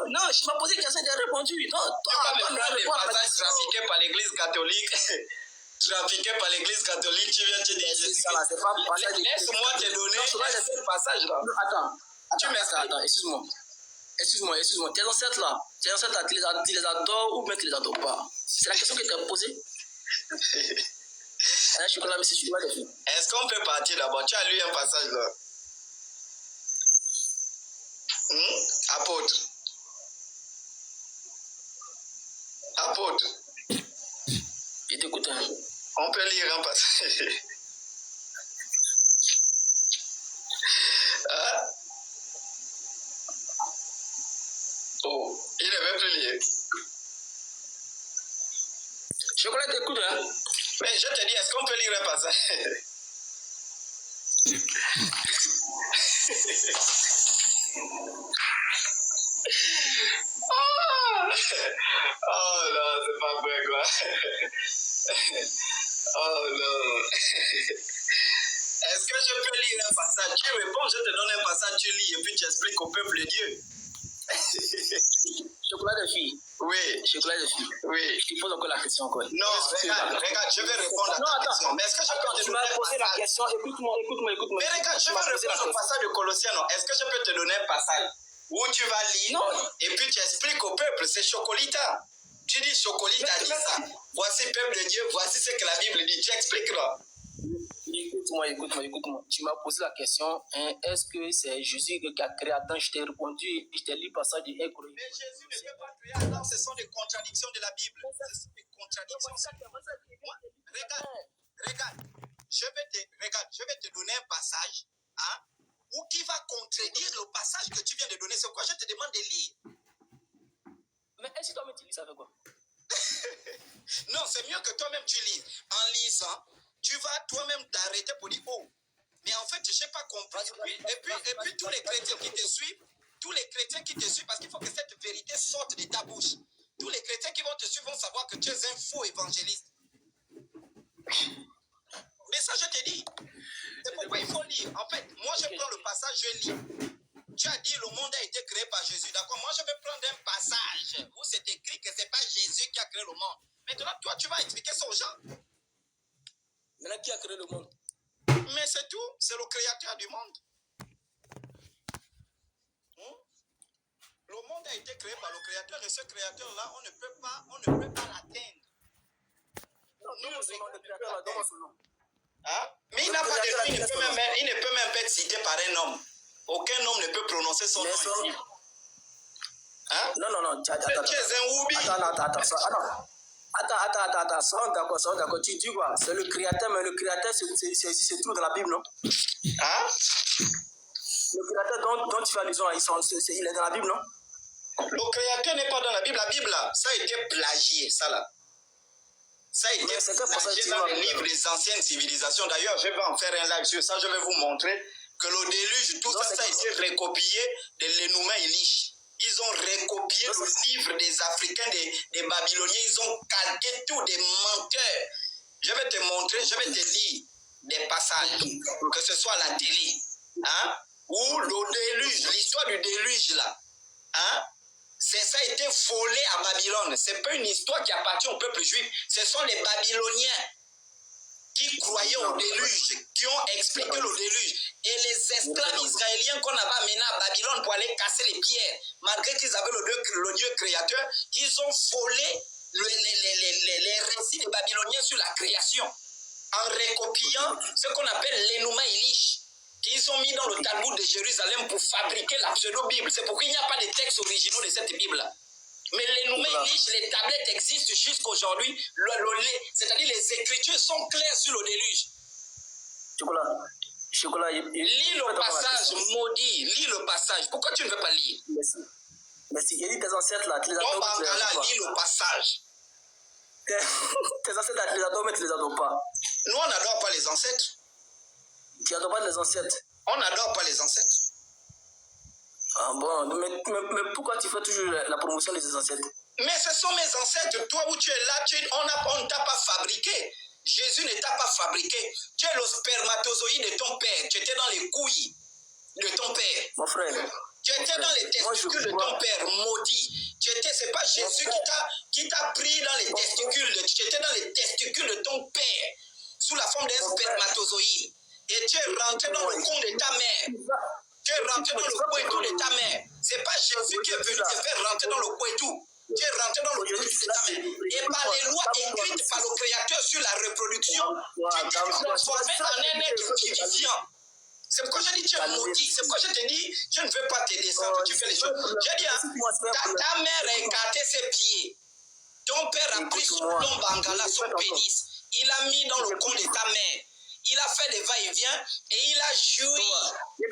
Non, je m'as posé une question, tu as répondu. Non, Tu vas me prendre des passages trafiqués par l'église catholique. Trafiqué par l'église catholique, tu viens te dire. C'est ça là, c'est pas passage. Laisse-moi te donner un passage là. Attends, excuse-moi. Tes ancêtres là, tu les adores ou bien tu les adores pas? C'est la question que tu as posée. Chocolat, mais c'est chocolat de filles. Est-ce qu'on peut partir d'abord? Tu as lu un passage là. Apôtre. Je t'écoute. On peut lire un passage. Hein? Oh, il ne veut plus lire. Chocolat, t'écoute, hein? Mais je te dis, est-ce qu'on peut lire un passage? Oh non, c'est pas vrai quoi. Oh non. Est-ce que je peux lire un passage? Tu réponds, je te donne un passage, tu lis et puis tu expliques au peuple de Dieu. Chocolat de fille. Oui. Chocolat de fille. Oui. Tu poses encore la question encore. Non, regarde, je vais répondre à ta question. Mais est-ce que je peux te Tu donner m'as un posé la passage? question, écoute-moi. Mais regarde, je vais répondre au passage de Colossiens. Non. Est-ce que je peux te donner un passage où tu vas lire et puis tu expliques au peuple? C'est Chocolita. Tu dis Chocolita dit ça. Voici le peuple de Dieu, voici ce que la Bible dit. Tu expliques là. Écoute-moi. Tu m'as posé la question, hein, est-ce que c'est Jésus qui a créé Adam? Je t'ai répondu, je t'ai lu le passage du Hébreu. Mais Jésus ne peut pas créer Adam, ce sont des contradictions de la Bible. Ce sont des contradictions. Regarde, je vais te donner un passage, hein, ou qui va contredire le passage que tu viens de donner. C'est quoi je te demande de lire. Mais est-ce que toi-même tu lis ça avec quoi? Non, c'est mieux que toi-même tu lises. En lisant, tu vas toi-même t'arrêter pour dire oh. Mais en fait, je n'ai pas compris. Et puis tous les chrétiens qui te suivent, parce qu'il faut que cette vérité sorte de ta bouche. Tous les chrétiens qui vont te suivre vont savoir que tu es un faux évangéliste. Mais ça, je te dis. C'est pourquoi il faut lire. En fait, moi, je prends le passage, je lis. Tu as dit le monde a été créé par Jésus. D'accord? Moi, je vais prendre un passage où c'est écrit que ce n'est pas Jésus qui a créé le monde. Maintenant, toi, tu vas expliquer ça aux gens. Maintenant, qui a créé le monde? Mais c'est tout. C'est le créateur du monde. Le monde a été créé par le créateur et ce créateur-là, on ne peut pas l'atteindre. Non, le créateur là, donne son nom. Hein? Mais il n'a pas de il ne peut même pas être cité par un homme. Aucun homme ne peut prononcer son nom ici. Hein? Non, tu es un oubi. Attends, sois d'accord. Tu dis quoi? C'est le créateur, mais le créateur, c'est tout dans la Bible, non? Hein? Le créateur dont tu fais allusion, il est dans la Bible, non? Le créateur n'est pas dans la Bible. La Bible, là, ça a été plagié, ça là. Ça a été plagié dans les livres des anciennes civilisations. D'ailleurs, je vais en faire un live sur ça. Je vais vous montrer que le déluge, tout ça a été recopié de l'Enuma Elish. Ils ont recopié le livre des Africains, des Babyloniens. Ils ont calqué tout, des menteurs. Je vais te montrer, je vais te lire des passages, que ce soit à la télé, hein, ou le déluge, l'histoire du déluge là, hein. Ça a été volé à Babylone. Ce n'est pas une histoire qui appartient au peuple juif. Ce sont les Babyloniens qui croyaient au déluge, qui ont expliqué le déluge. Et les esclaves israéliens qu'on avait amenés à Babylone pour aller casser les pierres, malgré qu'ils avaient le Dieu créateur, ils ont volé les récits des Babyloniens sur la création, en recopiant ce qu'on appelle l'Enuma Elish, qu'ils ont mis dans le Talmud de Jérusalem pour fabriquer la pseudo-Bible. C'est pourquoi il n'y a pas de textes originaux de cette Bible-là. Mais l'Enuma Elish, les tablettes existent jusqu'aujourd'hui, c'est-à-dire les écritures sont claires sur le déluge. Chocolat, lis le passage, maudit, lis le passage. Pourquoi tu ne veux pas lire? Merci. Il dit tes ancêtres là, tu les as lis le passage. tes ancêtres, tu les adores, mais tu les adores pas. Nous, on n'adore pas les ancêtres. Tu n'adores pas les ancêtres. On n'adore pas les ancêtres. Ah bon, mais pourquoi tu fais toujours la promotion des ancêtres? Mais ce sont mes ancêtres. Toi où tu es là, on ne t'a pas fabriqué. Jésus ne t'a pas fabriqué. Tu es le spermatozoïde de ton père. Tu étais dans les couilles de ton père. Mon frère. Tu étais dans les testicules de ton père maudit. C'est pas Jésus qui t'a pris dans les testicules. Tu étais dans les testicules de ton père sous la forme d'un spermatozoïde. Et tu es rentré dans le con de ta mère. Tu es rentré dans le couetou de ta mère. C'est pas Jésus qui est venu te faire rentrer dans le couetou. Tu es rentré dans le couetou de ta mère. Et par les lois écrites par le Créateur sur la reproduction, tu t'es transformé en un être vivifiant. C'est pourquoi je dis tu es maudit. C'est pourquoi je te dis, je ne veux pas te descendre, tu fais les choses. J'ai dit, ta mère a écarté ses pieds. Ton père a pris son long bangala, son pénis. Il a mis dans le con de ta mère. Il a fait des va-et-vient et il a joui. Il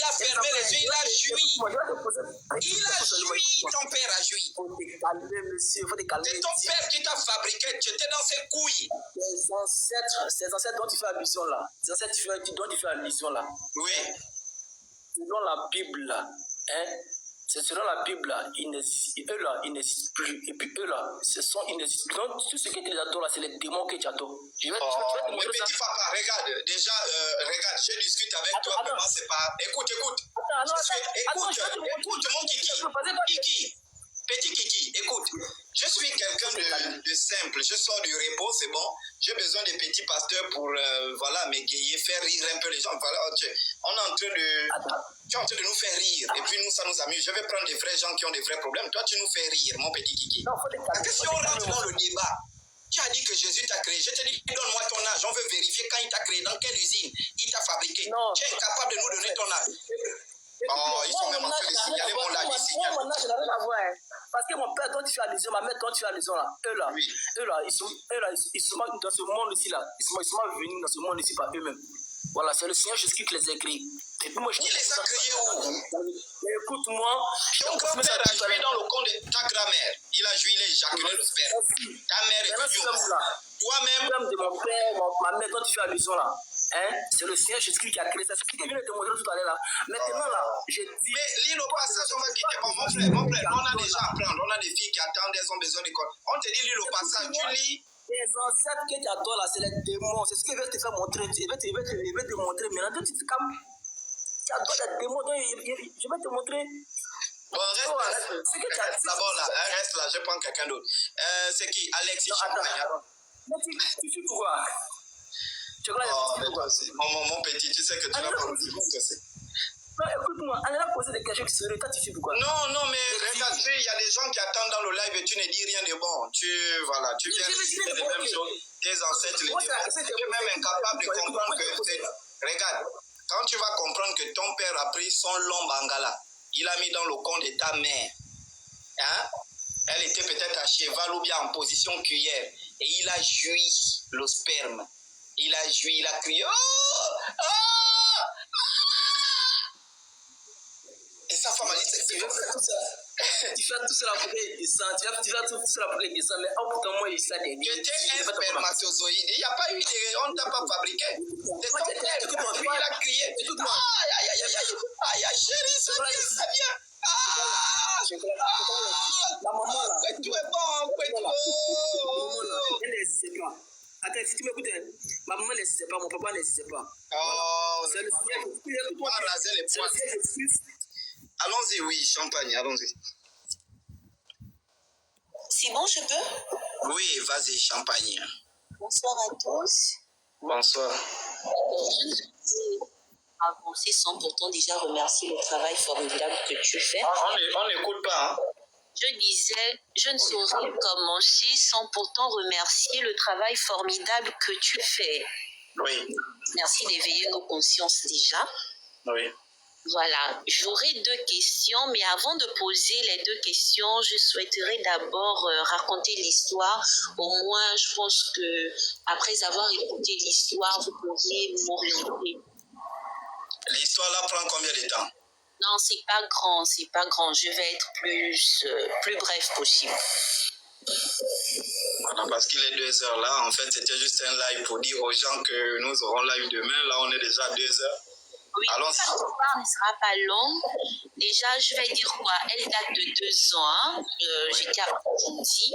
a fermé les yeux, il a joui. Il a joui, ton père a joui. C'est ton père qui t'a fabriqué, tu étais dans ses couilles. Ces ancêtres dont tu fais allusion là, ces ancêtres dont tu fais allusion là. Oui. Selon la Bible là, hein, c'est selon la Bible là, eux là, ils n'existent plus. Et puis eux là, ils n'existent plus. Donc tout ce que tu adores là, c'est les démons que tu adores. Je vais te montrer mais petit papa, regarde, déjà, regarde, je discute avec toi, mais moi c'est pas... Écoute, écoute, mon Kiki. Petit Kiki, écoute, je suis quelqu'un de simple, je sors du repos, c'est bon, j'ai besoin de petits pasteurs pour, voilà, m'égayer, faire rire un peu les gens, voilà, on est en train de nous faire rire, et puis nous, ça nous amuse, je vais prendre des vrais gens qui ont des vrais problèmes, toi tu nous fais rire, mon petit Kiki. Parce que si on rentre dans le débat, tu as dit que Jésus t'a créé, je te dis, donne-moi ton âge, on veut vérifier quand il t'a créé, dans quelle usine il t'a fabriqué, tu es incapable de nous donner ton âge. Oh, ils sont même en train de signaler mon âge ici. Moi, mon âge, je n'ai rien à voir. Parce que mon père, dont tu fais allusion, ma mère, dont tu fais allusion, là, eux là, ils sont dans ce monde-ci, là. Ils sont venus dans ce monde-ci par eux-mêmes. Voilà, c'est le Seigneur Jésus qui les a créés. Et puis moi, il les a créés où? Écoute-moi. Ton grand-père a joué dans le compte de ta grand-mère. Il a joué, il a éjaculé le sperme. Ta mère est venue au monde. Toi-même. De mon père, ma mère, dont tu fais allusion, là. Hein? C'est le Seigneur Jésus qui a créé ça. C'est ce que je viens de te montrer tout à l'heure là. Maintenant là, j'ai dit. Mais l'île au passage, on va quitter. Bon, mon frère, on a déjà à prendre. On a des filles qui attendent, elles ont besoin d'école. On te dit l'île au passage, tu lis. Les ancêtres que tu adores là, c'est les démons. C'est ce qu'il veut te faire montrer. Il veut te montrer. Maintenant, tu adores les démons. Donc, je vais te montrer. Bon, reste d'abord là. Reste là, je prends quelqu'un d'autre. C'est qui? Alexis Champagne. Mais tu fais pourquoi? Mon petit, tu sais que tu vas pas le dire. Non, écoute-moi, on a posé des questions qui seraient. Toi, tu fais pourquoi? Non, mais regarde, il y a des gens qui attendent dans le live et tu ne dis rien de bon. Tu viens de les mêmes choses. Tes ancêtres, les démons. Tu es même incapable de comprendre que. Regarde, quand tu vas comprendre que ton père a pris son long bangala, il a mis dans le con de ta mère. Hein? Elle était peut-être à cheval ou bien en position cuillère. Et il a joui le sperme. Il a joui, il a crié. Et sa femme a dit, c'est tu fais tout cela pour qu'il descende. Tu fais tout cela pour qu'il descende. Mais pourtant, moi, il s'est dit. Tu étais un spermatozoïde. Il n'y a pas eu de. On ne t'a pas fabriqué. C'est ton père. Puis il a crié. Aïe, chérie, ça vient. La maman là. Tout est bon, elle n'existait pas. Attends, si tu m'écoutes, ma maman n'existait pas, mon papa n'existait pas. Oh, c'est le ciel. On va raser les poils. Allons-y, oui, Champagne, allons-y. C'est bon, je peux? Oui, vas-y, Champagne. Bonsoir à tous. Bonsoir. Je ne suis pas avancé sans pourtant déjà remercier le travail formidable que tu fais. On n'écoute pas, hein? Je disais, je ne saurais commencer sans pourtant remercier le travail formidable que tu fais. Oui. Merci d'éveiller nos consciences déjà. Oui. Voilà, j'aurais 2 questions, mais avant de poser les 2 questions, je souhaiterais d'abord raconter l'histoire. Au moins, je pense que après avoir écouté l'histoire, vous pourriez m'orienter. L'histoire là prend combien de temps? Non, c'est pas grand. Je vais être plus bref possible. Voilà, parce qu'il est 2 heures là. En fait, c'était juste un live pour dire aux gens que nous aurons live demain. Là, on est déjà à 2 heures. Oui, allons-y. l'histoire ne sera pas longue. Déjà, je vais dire quoi? Elle date de 2 ans. Hein. J'étais à Burundi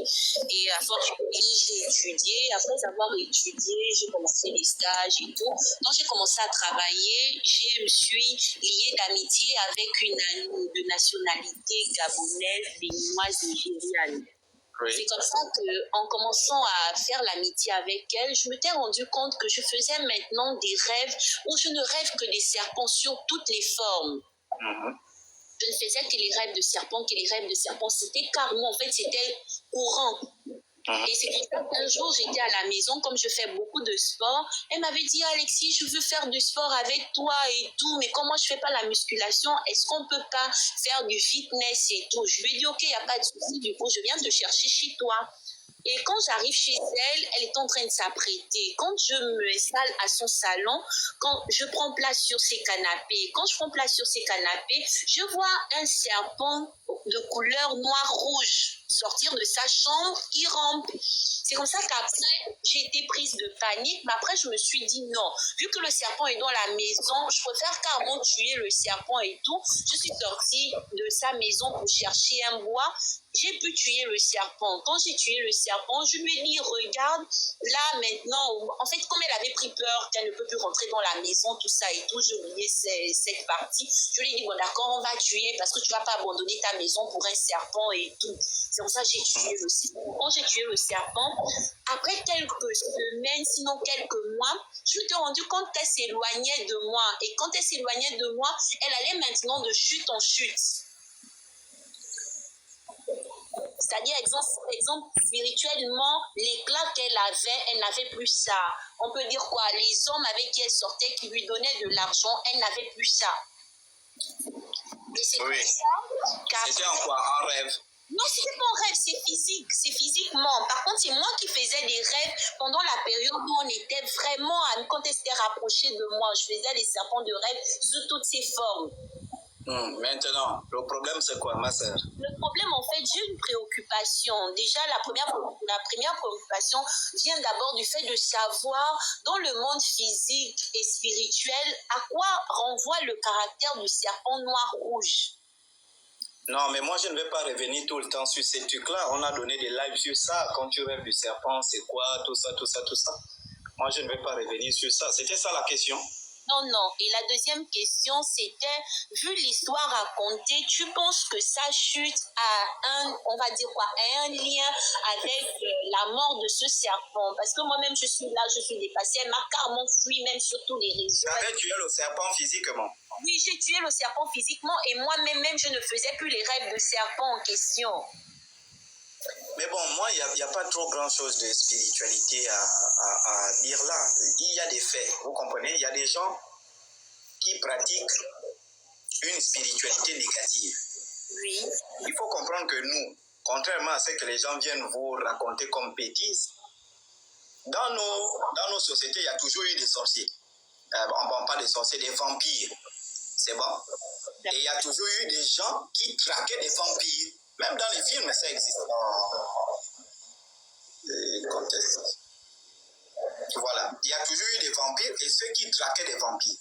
et à force j'ai étudié. Après avoir étudié, j'ai commencé les stages et tout. Quand j'ai commencé à travailler, je me suis liée d'amitié avec une amie de nationalité gabonaise, béninoise, nigériane. Oui. C'est comme ça qu'en commençant à faire l'amitié avec elle, je m'étais rendu compte que je faisais maintenant des rêves où je ne rêve que des serpents sur toutes les formes. Je ne faisais que les rêves de serpents, C'était carrément, en fait, c'était courant. Et c'est pour ça qu'un jour, j'étais à la maison, comme je fais beaucoup de sport. Elle m'avait dit, Alexis, je veux faire du sport avec toi et tout, mais comment je fais pas la musculation? Est-ce qu'on peut pas faire du fitness et tout? Je lui ai dit, ok, il n'y a pas de souci, du coup, je viens te chercher chez toi. Et quand j'arrive chez elle, elle est en train de s'apprêter. Quand je me installe à son salon, quand je prends place sur ses canapés, je vois un serpent de couleur noir-rouge sortir de sa chambre, il rampe. C'est comme ça qu'après, j'ai été prise de panique, mais après, je me suis dit non. Vu que le serpent est dans la maison, je préfère carrément tuer le serpent et tout. Je suis sortie de sa maison pour chercher un bois. J'ai pu tuer le serpent. Quand j'ai tué le serpent, je lui ai dit, regarde, là maintenant, en fait, comme elle avait pris peur qu'elle ne peut plus rentrer dans la maison, tout ça et tout, j'ai oublié cette partie. Je lui ai dit, bon d'accord, on va tuer parce que tu ne vas pas abandonner ta maison pour un serpent et tout. C'est pour ça que j'ai tué le serpent. Quand j'ai tué le serpent, après quelques semaines, sinon quelques mois, je me suis rendu compte qu'elle s'éloignait de moi. Et quand elle s'éloignait de moi, elle allait maintenant de chute en chute. C'est-à-dire, exemple, spirituellement, l'éclat qu'elle avait, elle n'avait plus ça. On peut dire quoi? Les hommes avec qui elle sortait, qui lui donnaient de l'argent, elle n'avait plus ça. Et c'est Oui. pour ça C'était en quoi? En rêve? Non, c'était pas un rêve, c'est physique, c'est physiquement. Par contre, c'est moi qui faisais des rêves pendant la période où on était vraiment, quand elle s'était rapprochée de moi, je faisais des serpents de rêve sous toutes ses formes. Maintenant, le problème c'est quoi, ma sœur? Le problème, en fait, j'ai une préoccupation. Déjà, la première préoccupation vient d'abord du fait de savoir, dans le monde physique et spirituel, à quoi renvoie le caractère du serpent noir-rouge. Non, mais moi, je ne vais pas revenir tout le temps sur ces trucs-là. On a donné des lives sur ça. Quand tu rêves du serpent, c'est quoi, tout ça. Moi, je ne vais pas revenir sur ça. C'était ça la question? Non. Et la deuxième question, c'était, vu l'histoire racontée, tu penses que sa chute a un lien avec la mort de ce serpent? Parce que moi-même, je suis là, je suis dépassée. Elle m'a carrément fui, même sur tous les réseaux. Tu avais tué le serpent physiquement? Oui, j'ai tué le serpent physiquement et moi-même, je ne faisais plus les rêves de serpent en question. Mais bon, moi, il n'y a pas trop grand-chose de spiritualité à dire là. Il y a des faits, vous comprenez? Il y a des gens qui pratiquent une spiritualité négative. Oui. Il faut comprendre que nous, contrairement à ce que les gens viennent vous raconter comme bêtises, dans nos sociétés, il y a toujours eu des sorciers. Bon, pas des sorciers, des vampires. C'est bon? Et il y a toujours eu des gens qui traquaient des vampires. Même dans les films, ça existe. Voilà. Il y a toujours eu des vampires et ceux qui traquaient des vampires.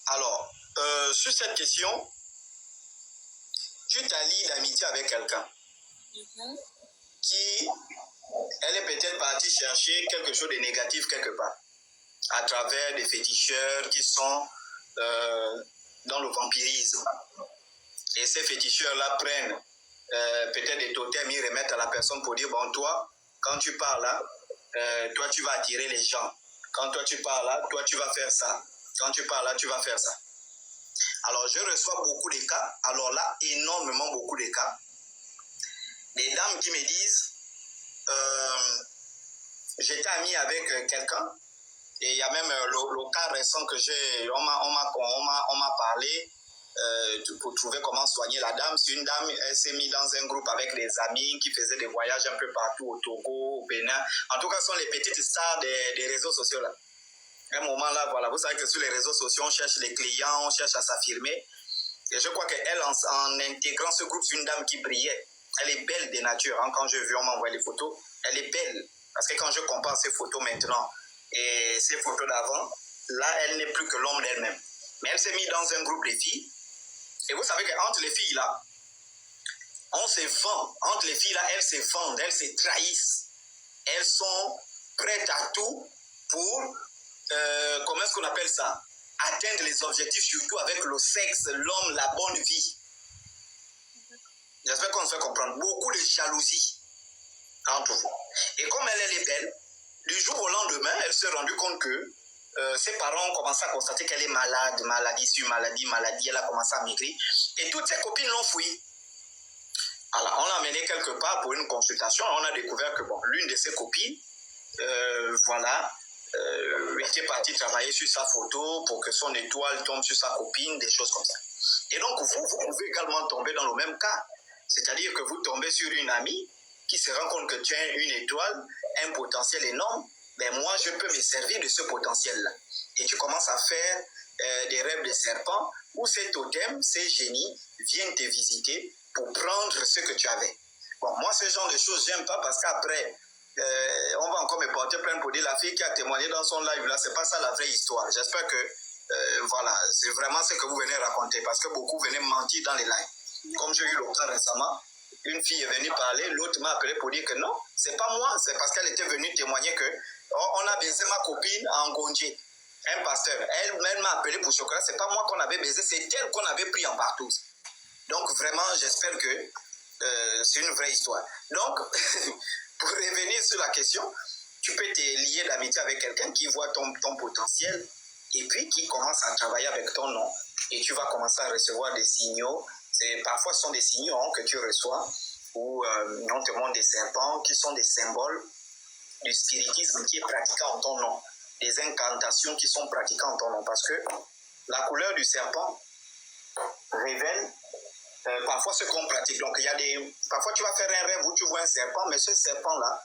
Alors, sur cette question, tu t'allies d'amitié avec quelqu'un qui, elle est peut-être partie chercher quelque chose de négatif quelque part, à travers des féticheurs qui sont dans le vampirisme. Et ces féticheurs-là prennent peut-être des totems, ils remettent à la personne pour dire, bon, toi, quand tu pars là, toi, tu vas attirer les gens. Quand toi, tu pars là, toi, tu vas faire ça. Quand tu pars là, tu vas faire ça. Alors, je reçois beaucoup de cas. Alors là, énormément beaucoup de cas. Des dames qui me disent, j'étais ami avec quelqu'un, et il y a même le cas récent que on m'a parlé pour trouver comment soigner la dame. C'est une dame, elle s'est mise dans un groupe avec des amis qui faisaient des voyages un peu partout au Togo, au Bénin. En tout cas, ce sont les petites stars des réseaux sociaux là. À un moment là, voilà, vous savez que sur les réseaux sociaux, on cherche les clients, on cherche à s'affirmer. Et je crois qu'elle, en intégrant ce groupe, c'est une dame qui brillait. Elle est belle de nature. Hein. Quand j'ai vu, on m'a envoyé les photos. Elle est belle. Parce que quand je compare ces photos maintenant et ces photos d'avant, là, elle n'est plus que l'ombre d'elle-même. Mais elle s'est mise dans un groupe de filles. Et vous savez qu'entre les filles, là, on se vend. Entre les filles, là, elles se vendent, elles se trahissent. Elles sont prêtes à tout pour, comment est-ce qu'on appelle ça? Atteindre les objectifs, surtout avec le sexe, l'homme, la bonne vie. J'espère qu'on se fait comprendre. Beaucoup de jalousie entre vous. Et comme elle est belle, du jour au lendemain, elle s'est rendue compte que ses parents ont commencé à constater qu'elle est malade, maladie sur maladie, elle a commencé à maigrir. Et toutes ses copines l'ont fouillée. Alors, on l'a amenée quelque part pour une consultation. On a découvert que bon, l'une de ses copines, était partie travailler sur sa photo pour que son étoile tombe sur sa copine, des choses comme ça. Et donc, vous pouvez également tomber dans le même cas. C'est-à-dire que vous tombez sur une amie qui se rend compte que tu as une étoile, un potentiel énorme. Ben moi, je peux me servir de ce potentiel-là. Et tu commences à faire des rêves de serpent où ces totems, ces génies viennent te visiter pour prendre ce que tu avais. Bon, moi, ce genre de choses, j'aime pas parce qu'après, on va encore me porter plainte pour dire la fille qui a témoigné dans son live là, c'est pas ça la vraie histoire. J'espère que voilà, c'est vraiment ce que vous venez raconter parce que beaucoup venaient mentir dans les lives. Comme j'ai eu le cas récemment, une fille est venue parler, l'autre m'a appelé pour dire que non, c'est pas moi, c'est parce qu'elle était venue témoigner que on a baisé ma copine en Gondje, un pasteur. Elle m'a appelé pour chocolat, c'est pas moi qu'on avait baisé, c'est elle qu'on avait pris en partouze. Donc vraiment, j'espère que c'est une vraie histoire. Donc, pour revenir sur la question, tu peux te lier d'amitié avec quelqu'un qui voit ton potentiel et puis qui commence à travailler avec ton nom. Et tu vas commencer à recevoir des signaux. Parfois, ce sont des signaux que tu reçois où on te montre des serpents qui sont des symboles du spiritisme qui est pratiqué en ton nom. Des incantations qui sont pratiquées en ton nom. Parce que la couleur du serpent révèle parfois ce qu'on pratique. Donc, parfois, tu vas faire un rêve où tu vois un serpent, mais ce serpent-là,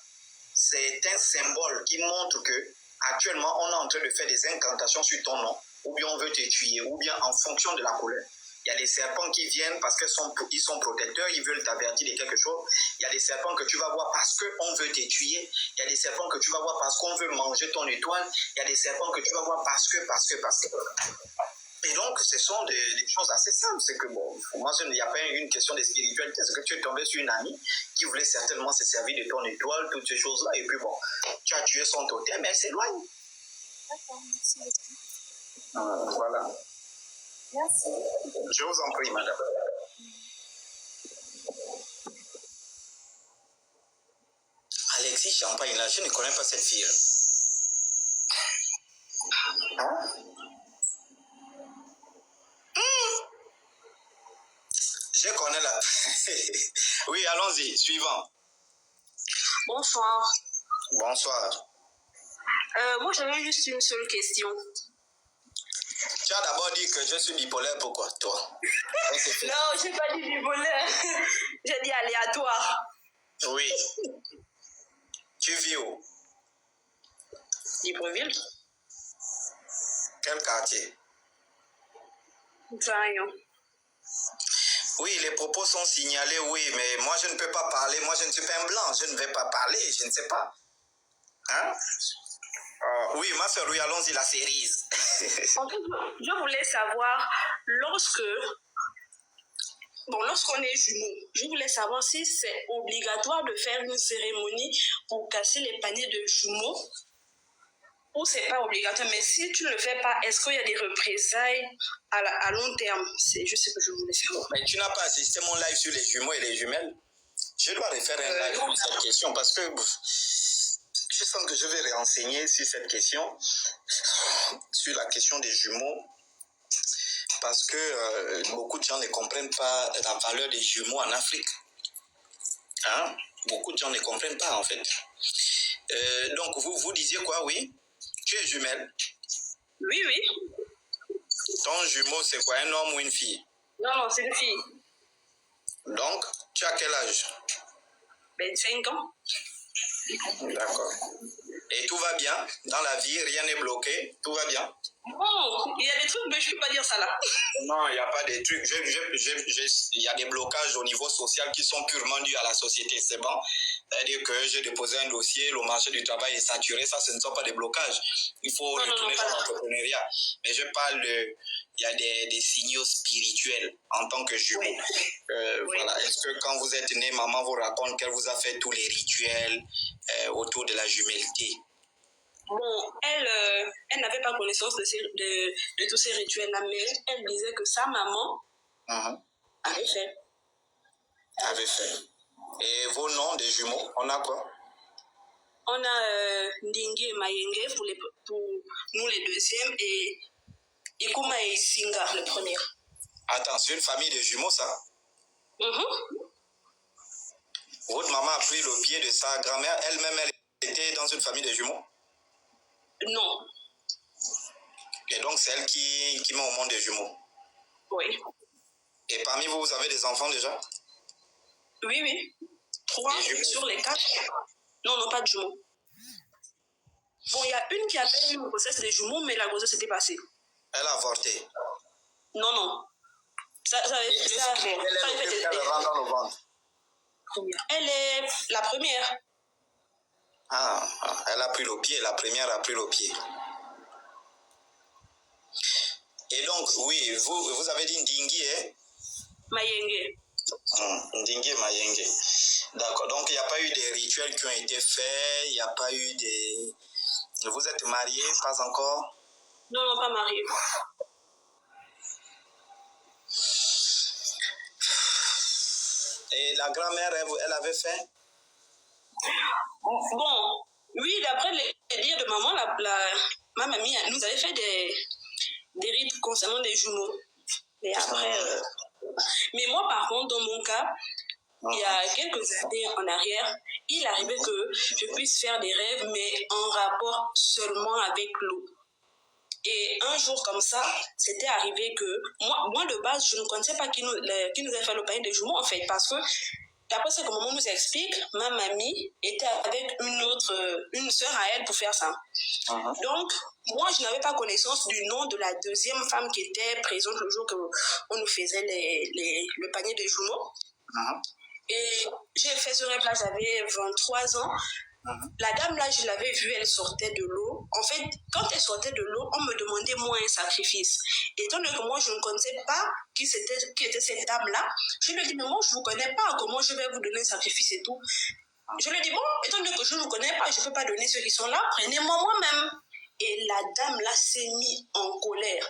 c'est un symbole qui montre que actuellement, on est en train de faire des incantations sur ton nom, ou bien on veut te tuer, ou bien en fonction de la couleur. Il y a des serpents qui viennent parce qu'ils sont protecteurs, ils veulent t'avertir de quelque chose. Il y a des serpents que tu vas voir parce qu'on veut te tuer. Il y a des serpents que tu vas voir parce qu'on veut manger ton étoile. Il y a des serpents que tu vas voir parce que. Et donc, ce sont des choses assez simples. C'est que, bon, pour moi, il n'y a pas une question de spiritualité. C'est que tu es tombé sur une amie qui voulait certainement se servir de ton étoile, toutes ces choses-là. Et puis, bon, tu as tué son totem, mais elle s'éloigne. D'accord, merci beaucoup. Voilà. Merci. Je vous en prie, madame. Alexis Champagne, là, je ne connais pas cette fille. Hein? Je connais la... Oui, allons-y, suivant. Bonsoir. Bonsoir. Moi, j'avais juste une seule question. Tu as d'abord dit que je suis bipolaire, pourquoi, toi? Non, je n'ai pas dit bipolaire. J'ai dit aléatoire. Oui. Tu vis où? Libreville. Quel quartier? Zion. Oui, les propos sont signalés, oui, mais moi je ne peux pas parler. Moi je ne suis pas un blanc, je ne vais pas parler, je ne sais pas. Hein? Oui, ma soeur, oui, allons-y, la cerise. En fait, je voulais savoir, lorsqu'on est jumeaux, je voulais savoir si c'est obligatoire de faire une cérémonie pour casser les paniers de jumeaux ou c'est pas obligatoire. Mais si tu ne le fais pas, est-ce qu'il y a des représailles à long terme? C'est juste ce que je voulais savoir. Mais tu n'as pas assisté mon live sur les jumeaux et les jumelles? Je dois refaire un live sur cette question parce que je sens que je vais réenseigner sur cette question, sur la question des jumeaux, parce que beaucoup de gens ne comprennent pas la valeur des jumeaux en Afrique. Hein? Beaucoup de gens ne comprennent pas en fait. Donc vous disiez quoi, oui? Tu es jumelle? Oui. Ton jumeau, c'est quoi, un homme ou une fille? Non, c'est une fille. Donc, tu as quel âge? 25 ans. D'accord. Et tout va bien dans la vie, rien n'est bloqué, tout va bien. Bon, il y a des trucs, mais je ne peux pas dire ça là. Non, il n'y a pas de trucs. Il y a des blocages au niveau social qui sont purement dus à la société, c'est bon. C'est-à-dire que j'ai déposé un dossier, le marché du travail est saturé, ça, ce ne sont pas des blocages. Il faut retourner dans l'entrepreneuriat. Mais je parle il y a des signaux spirituels en tant que jumeau. Oui. Voilà. Est-ce que quand vous êtes né, maman vous raconte qu'elle vous a fait tous les rituels autour de la jumellité? Bon, elle n'avait pas connaissance de tous ces rituels-là, mais elle disait que sa maman avait fait. Et vos noms des jumeaux, on a quoi? On a Ndingi et Mayenge pour nous les deuxièmes et Ikuma et Singa le premier. Attends, c'est une famille de jumeaux, ça? Votre maman a pris le pied de sa grand-mère, elle-même, elle était dans une famille de jumeaux? Non. Et donc, c'est elle qui met au monde des jumeaux? Oui. Et parmi vous, vous avez des enfants déjà? Oui. 3 sur les 4. Non, pas de jumeaux. Bon, il y a une qui avait eu une grossesse de jumeaux, mais la grossesse était passée. Elle a avorté? Non. Ça avait elle rentre dans le ventre? Elle est la première. Elle a pris le pied, la première a pris le pied. Et donc, oui, vous avez dit Ndingi et Mayenge. Ndingi et Mayenge. D'accord, donc il n'y a pas eu des rituels qui ont été faits, il n'y a pas eu des... Vous êtes mariés, pas encore? Non, pas mariés. Et la grand-mère, elle avait fait? Bon, oui, d'après les dires de maman, ma mamie nous avait fait des rites concernant des jumeaux. Et après... Mais moi, par contre, dans mon cas, il y a quelques années en arrière, il arrivait que je puisse faire des rêves, mais en rapport seulement avec l'eau. Et un jour comme ça, c'était arrivé que moi de base, je ne connaissais pas qui nous avait fait le panier des jumeaux en fait, parce que d'après ce que maman nous explique, ma mamie était avec une sœur à elle pour faire ça. Donc, moi, je n'avais pas connaissance du nom de la deuxième femme qui était présente le jour qu'on nous faisait le panier des jumeaux. Et j'ai fait ce rêve-là, j'avais 23 ans. La dame là, je l'avais vue, elle sortait de l'eau. En fait, quand elle sortait de l'eau, on me demandait moi un sacrifice. Et étant donné que moi, je ne connaissais pas qui était cette dame-là, je lui ai dit, mais moi, je ne vous connais pas, comment je vais vous donner un sacrifice et tout. Je lui ai dit, bon, étant donné que je ne vous connais pas, je ne peux pas donner ceux qui sont là, prenez-moi moi-même. Et la dame là s'est mise en colère.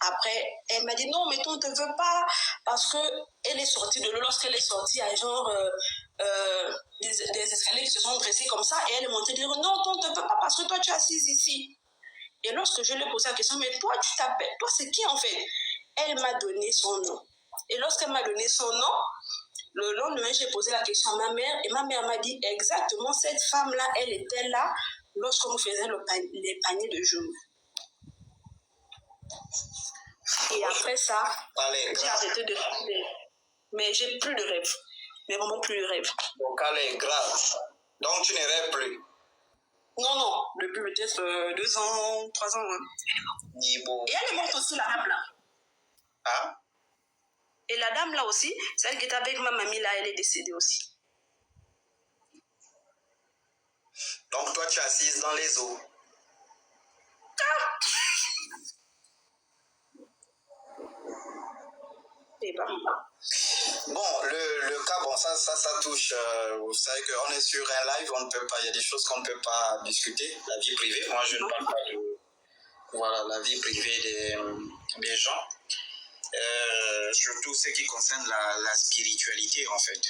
Après, elle m'a dit, non, mais toi, on ne te veut pas, parce qu'elle est sortie de l'eau. Lorsqu'elle est sortie, à genre des escaliers qui se sont dressés comme ça, et elle est montée dire, non, toi, on ne te veut pas, parce que toi, tu es assise ici. Et lorsque je lui ai posé la question, mais toi, tu t'appelles, toi, c'est qui en fait? Elle m'a donné son nom. Et lorsqu'elle m'a donné son nom, le lendemain, j'ai posé la question à ma mère, et ma mère m'a dit exactement, cette femme-là, elle était là lorsqu'on faisait les paniers de jumeaux. Et après ça, j'ai arrêté de rêver. Mais j'ai plus de rêve. Mais vraiment plus de rêve. Donc, elle est grave. Donc, tu ne rêves plus? Non. Depuis peut-être 2 ans, 3 ans. Hein. Et elle est morte aussi, la dame là. Et la dame là aussi, celle qui était avec ma mamie là, elle est décédée aussi. Donc, toi, tu es assise dans les eaux? Bon, le cas, bon, ça touche. Vous savez qu'on est sur un live, on ne peut pas, il y a des choses qu'on ne peut pas discuter. La vie privée, moi je ne parle pas de. Voilà, la vie privée des gens. Surtout ce qui concerne la spiritualité, en fait.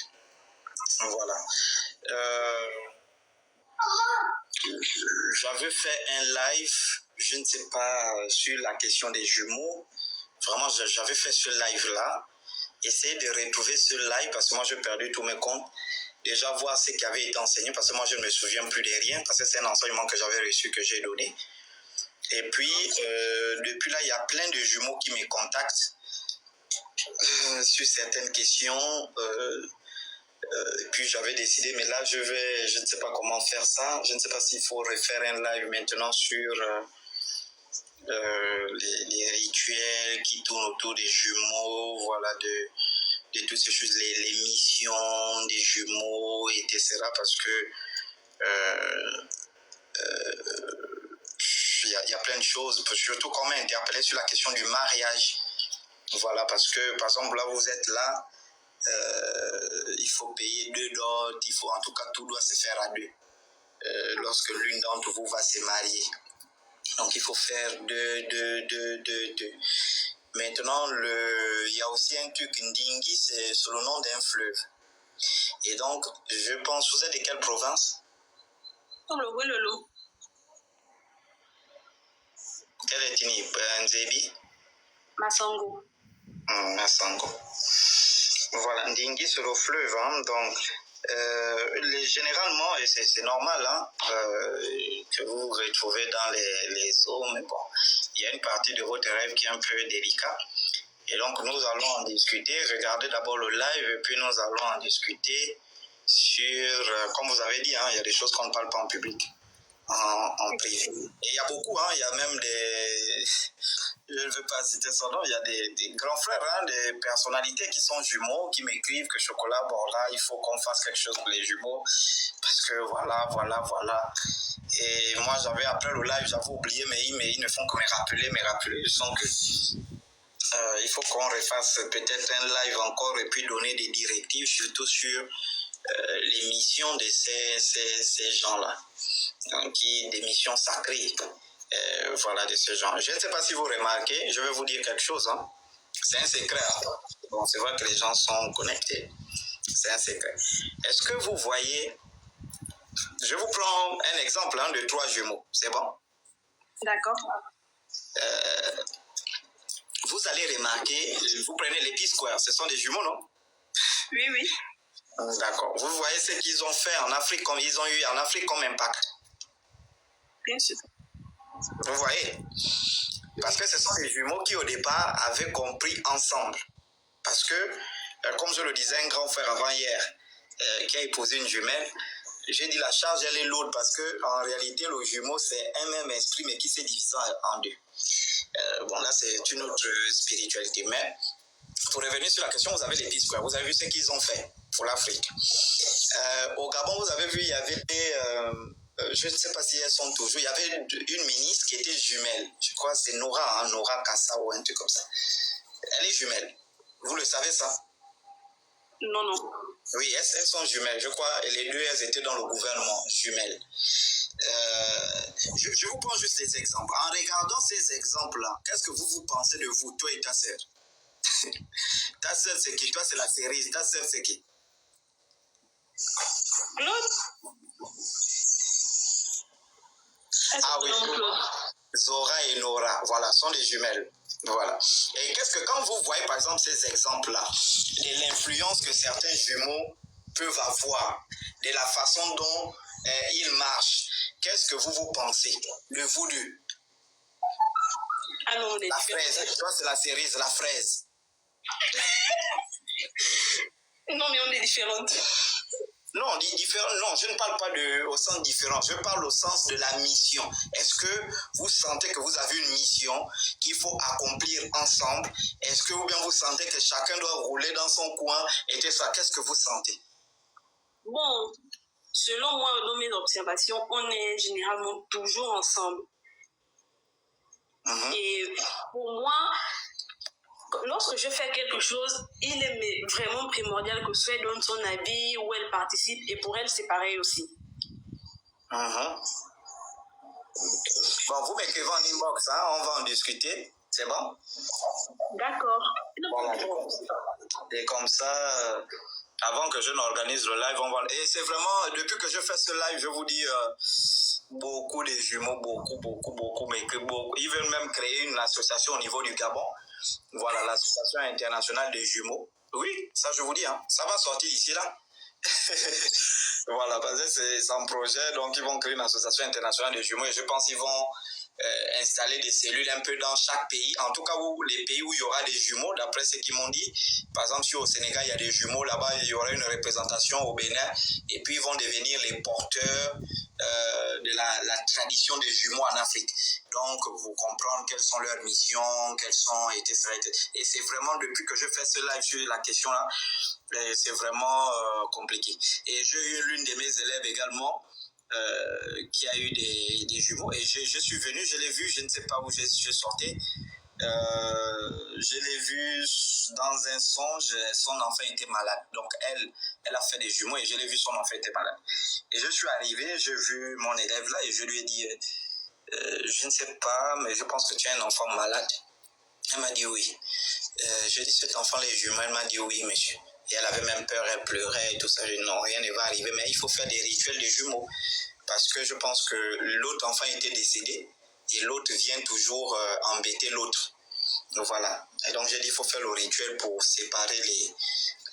Voilà. J'avais fait un live, je ne sais pas, sur la question des jumeaux. Vraiment, j'avais fait ce live-là. Essayer de retrouver ce live parce que moi, j'ai perdu tous mes comptes. Déjà, voir ce qui avait été enseigné parce que moi, je ne me souviens plus de rien parce que c'est un enseignement que j'avais reçu, que j'ai donné. Et puis, depuis là, il y a plein de jumeaux qui me contactent sur certaines questions. Et puis j'avais décidé, mais là je ne sais pas comment faire ça. Je ne sais pas s'il faut refaire un live maintenant sur les rituels qui tournent autour des jumeaux, voilà, de toutes ces choses, les missions des jumeaux, etc. Parce que il y a plein de choses, surtout qu'on m'a interpellé sur la question du mariage. Voilà, parce que par exemple là vous êtes là, il faut payer 2 dots, il faut, en tout cas tout doit se faire à 2 lorsque l'une d'entre vous va se marier. Donc il faut faire 2. Maintenant, il y a aussi un truc, Ndingi, c'est sur le nom d'un fleuve. Et donc, je pense, vous êtes de quelle province? Lolo. Quelle est Tini? Nzebi? Masango. Masango. Voilà, Ndingi sur le fleuve, hein, donc généralement, et c'est normal hein, que vous vous retrouvez dans les eaux, mais bon, il y a une partie de votre rêve qui est un peu délicate. Et donc, nous allons en discuter. Regardez d'abord le live, et puis nous allons en discuter sur, comme vous avez dit, hein, il y a des choses qu'on ne parle pas en public, en privé. Et il y a beaucoup, hein, il y a même des... Je ne veux pas citer son nom, il y a des grands frères, hein, des personnalités qui sont jumeaux, qui m'écrivent que Chocolat, bon là, il faut qu'on fasse quelque chose pour les jumeaux, parce que voilà. Et moi, j'avais, après le live, j'avais oublié, mais ils ne font que me rappeler, je sens que il faut qu'on refasse peut-être un live encore et puis donner des directives, surtout sur les missions de ces gens-là, donc, des missions sacrées. Voilà, de ce genre. Je ne sais pas si vous remarquez, je vais vous dire quelque chose. Hein. C'est un secret. Hein. Bon, c'est vrai que les gens sont connectés. C'est un secret. Est-ce que vous voyez... Je vous prends un exemple hein, de 3 jumeaux. C'est bon? D'accord. Vous allez remarquer, vous prenez les P-squares, ce sont des jumeaux, non? Oui. D'accord. Vous voyez ce qu'ils ont fait en Afrique, comme ils ont eu en Afrique comme impact? Bien sûr. Vous voyez? Parce que ce sont des jumeaux qui au départ avaient compris ensemble. Parce que, comme je le disais, un grand frère avant-hier qui a épousé une jumelle, j'ai dit la charge elle est lourde parce que en réalité le jumeau c'est un même esprit mais qui s'est divisé en 2. Bon là c'est une autre spiritualité. Mais pour revenir sur la question, vous avez les P-squares, vous avez vu ce qu'ils ont fait pour l'Afrique. Au Gabon, vous avez vu, il y avait je ne sais pas si elles sont toujours, il y avait une ministre qui était jumelle. Je crois que c'est Nora, hein, Nora Kassa ou un truc comme ça. Elle est jumelle. Vous le savez ça? Non. Oui, elles sont jumelles. Je crois que les 2, elles étaient dans le gouvernement, jumelles. Je vous prends juste des exemples. En regardant ces exemples-là, qu'est-ce que vous pensez de vous, toi et ta sœur? Ta sœur, c'est qui? Toi, c'est la série. Ta sœur, c'est qui? Claude? Ah oui, Zora et Nora, voilà, sont des jumelles. Voilà. Et qu'est-ce que, quand vous voyez par exemple ces exemples-là, de l'influence que certains jumeaux peuvent avoir, de la façon dont ils marchent, qu'est-ce que vous pensez de vous deux? Ah non, on est la différents. fraise, toi c'est la cerise, la fraise. Non, mais on est différentes. Non, différent, non, je ne parle pas au sens différent, je parle au sens de la mission. Est-ce que vous sentez que vous avez une mission qu'il faut accomplir ensemble? Est-ce que ou bien vous sentez que chacun doit rouler dans son coin et tout ça? Qu'est-ce que vous sentez? Bon, selon moi, dans mes observations, on est généralement toujours ensemble. Et pour moi, lorsque je fais quelque chose, il est vraiment primordial que soit donne son avis ou elle participe, et pour elle, c'est pareil aussi. Bon, vous m'écrivez en inbox, hein, on va en discuter, c'est bon? D'accord. Voilà. Et comme ça, avant que je n'organise le live, on va... Et c'est vraiment, depuis que je fais ce live, je vous dis, beaucoup de jumeaux, beaucoup m'écrivent, beaucoup. Ils veulent même créer une association au niveau du Gabon. Voilà, l'association internationale des jumeaux. Oui, ça je vous dis, hein, ça va sortir d'ici là. Voilà, parce que c'est un projet, donc ils vont créer une association internationale des jumeaux et je pense qu'ils vont installer des cellules un peu dans chaque pays, en tout cas les pays où il y aura des jumeaux, d'après ce qu'ils m'ont dit. Par exemple, si au Sénégal il y a des jumeaux, là-bas il y aura une représentation au Bénin, et puis ils vont devenir les porteurs de la tradition des jumeaux en Afrique. Donc, vous comprendre quelles sont leurs missions, quelles sont, etc. Et c'est vraiment, depuis que je fais ce live sur la question-là, c'est vraiment compliqué. Et j'ai eu l'une de mes élèves également, qui a eu des jumeaux, et je suis venu, je l'ai vu, je ne sais pas où je sortais, je l'ai vu dans un songe, son enfant était malade, donc elle a fait des jumeaux et je l'ai vu, son enfant était malade. Et je suis arrivé, j'ai vu mon élève là et je lui ai dit, je ne sais pas, mais je pense que tu as un enfant malade. Elle m'a dit oui. Je dis, cet enfant les jumeaux, elle m'a dit oui, monsieur. Et elle avait même peur, elle pleurait et tout ça. Je dis non, rien ne va arriver, mais il faut faire des rituels de jumeaux. Parce que je pense que l'autre enfant était décédé et l'autre vient toujours embêter l'autre. Donc voilà. Et donc j'ai dit, il faut faire le rituel pour séparer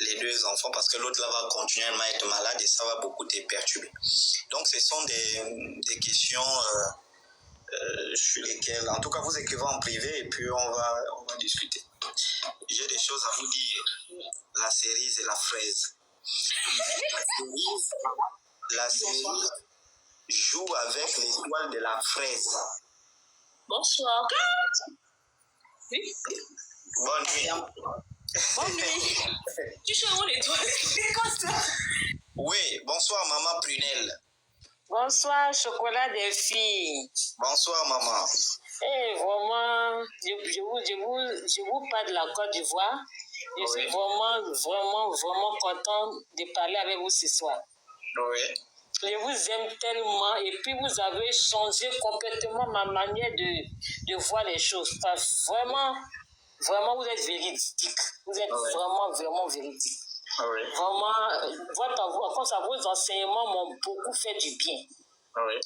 les deux enfants parce que l'autre là va continuellement être malade et ça va beaucoup te perturber. Donc ce sont des questions sur lesquelles, en tout cas, vous écrivez en privé et puis on va discuter. J'ai des choses à vous dire. La cerise et la fraise. La cerise joue avec l'étoile de la fraise. Bonsoir. Oui. Bonne nuit. Bonne nuit. Tu joues où l'étoile? Oui, bonsoir maman Prunelle. Bonsoir, chocolat des filles. Bonsoir maman. Eh, vraiment, je vous parle de la Côte d'Ivoire. Je suis vraiment content de parler avec vous ce soir. Oui. Je vous aime tellement et puis vous avez changé complètement ma manière de voir les choses. Vraiment, vous êtes véridique. Vous êtes vraiment véridique. Oui. Vraiment, vos enseignements m'ont beaucoup fait du bien. Oui.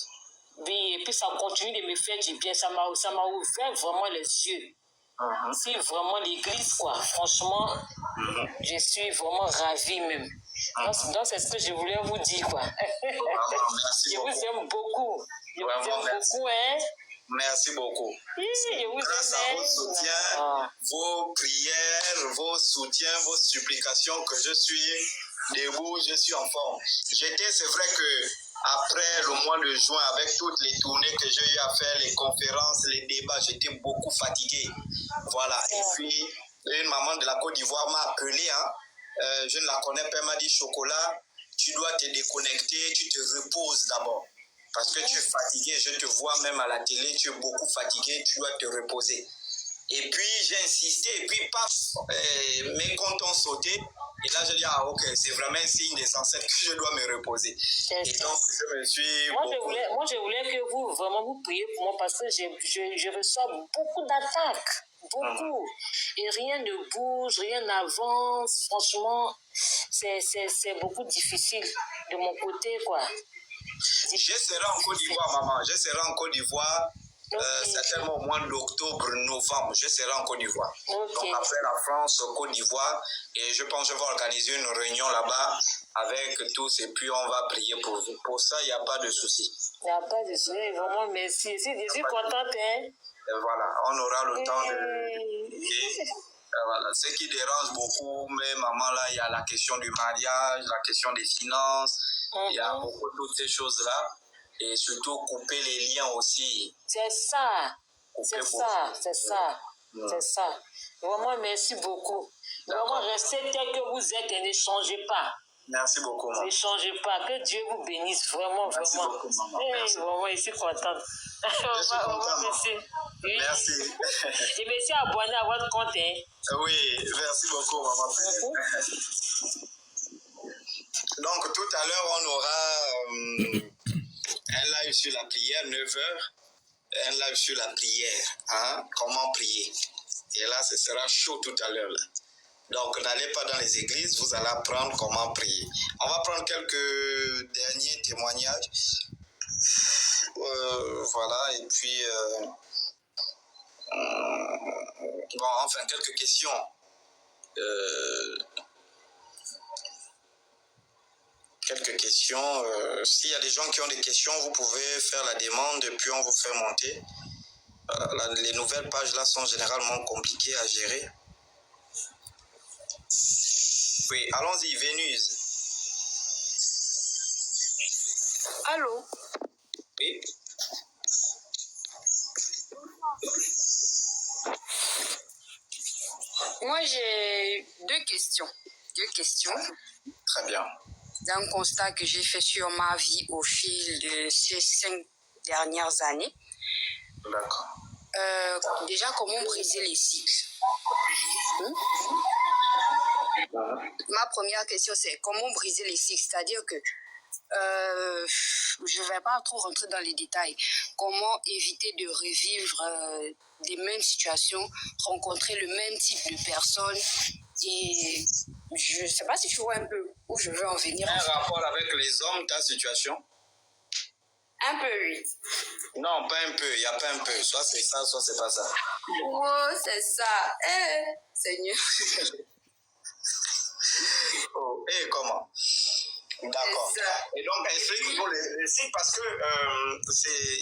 Oui, et puis ça continue de me faire du bien. Ça m'a ouvert vraiment les yeux. C'est vraiment l'église, quoi. Franchement, je suis vraiment ravie même. Donc, c'est ce que je voulais vous dire, quoi. Merci je beaucoup. vous aime beaucoup. Je vous aime merci. beaucoup, hein. Merci beaucoup. Oui, je vous Grâce à vos soutiens, vos prières, vos soutiens, vos supplications que je suis debout, je suis en forme. C'est vrai que après le mois de juin, avec toutes les tournées que j'ai eu à faire, les conférences, les débats, j'étais beaucoup fatigué. Voilà. Et puis, une maman de la Côte d'Ivoire m'a appelé, je ne la connais pas, elle m'a dit, Chocolat, tu dois te déconnecter, tu te reposes d'abord. Parce que tu es fatigué, je te vois même à la télé, tu es beaucoup fatigué, tu dois te reposer. Et puis j'ai insisté, et puis paf, mes comptes ont sauté. Et là, je dis, ah ok, c'est vraiment un signe des ancêtres que je dois me reposer. Et donc, je me suis... Moi, je voulais que vous priez pour moi parce que je reçois beaucoup d'attaques. Beaucoup. Et rien ne bouge, rien n'avance. Franchement, c'est beaucoup difficile de mon côté, quoi. Je serai en Côte d'Ivoire, maman. Je serai en Côte d'Ivoire. Certainement au mois d'octobre, novembre, je serai en Côte d'Ivoire. Donc après la France, Côte d'Ivoire, et je pense que je vais organiser une réunion là-bas avec tous et puis on va prier pour vous. Pour ça, il n'y a pas de souci. Il n'y a pas de souci, vraiment merci. Je suis contente, hein. Et voilà, on aura le temps de prier. Voilà. Ce qui dérange beaucoup mes mamans là, il y a la question du mariage, la question des finances, il y a beaucoup de toutes ces choses-là. Et surtout couper les liens aussi. C'est ça. C'est ça. Vraiment, merci beaucoup. Vraiment, restez tel que vous êtes et ne changez pas. Merci beaucoup, maman. Ne changez pas. Que Dieu vous bénisse. Vraiment, merci vraiment. Beaucoup, maman. Merci. Vraiment, je suis contente. Je suis content, merci. Oui. Merci. Je me suis abonné à votre compte. Hein. Oui, merci beaucoup, maman. Donc, tout à l'heure, on aura un live sur la prière, 9h. Un live sur la prière. Comment prier. Et là, ce sera chaud tout à l'heure. Donc, n'allez pas dans les églises, vous allez apprendre comment prier. On va prendre quelques derniers témoignages. Voilà, et puis... enfin, quelques questions. S'il y a des gens qui ont des questions, vous pouvez faire la demande et puis on vous fait monter. Les nouvelles pages là sont généralement compliquées à gérer. Oui, allons-y, Vénus. Allô? Oui. Moi, j'ai deux questions. Très bien. D'un constat que j'ai fait sur ma vie au fil de ces 5 dernières années. D'accord. Déjà, comment briser les cycles? Ma première question, c'est comment briser les cycles? C'est-à-dire que je ne vais pas trop rentrer dans les détails. Comment éviter de revivre les mêmes situations, rencontrer le même type de personnes. Et je ne sais pas si tu vois un peu où je veux en venir. Un rapport avec les hommes, ta situation? Un peu, oui. Non, pas un peu, il n'y a pas un peu. Soit c'est ça, soit c'est pas ça. Oh, c'est ça. Seigneur. Oh, et comment? D'accord. Et donc, explique-nous le cycle parce que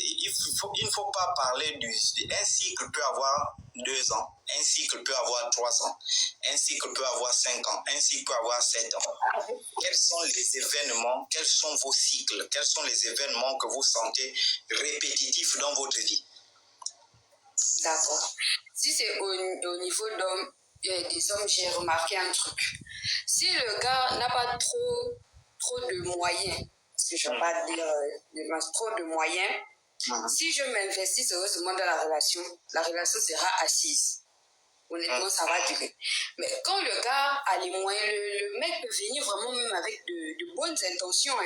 il ne faut pas parler un cycle peut avoir 2 ans, un cycle peut avoir 3 ans, un cycle peut avoir 5 ans, un cycle peut avoir 7 ans. Quels sont les événements, quels sont vos cycles, quels sont les événements que vous sentez répétitifs dans votre vie? D'accord. Si c'est au niveau des hommes, j'ai remarqué un truc. Si le gars n'a pas trop de moyens, parce que je ne vais pas dire trop de moyens, si je m'investis sérieusement dans la relation sera assise. Honnêtement, ça va durer. Mais quand le gars a les moyens, le mec peut venir vraiment même avec de bonnes intentions,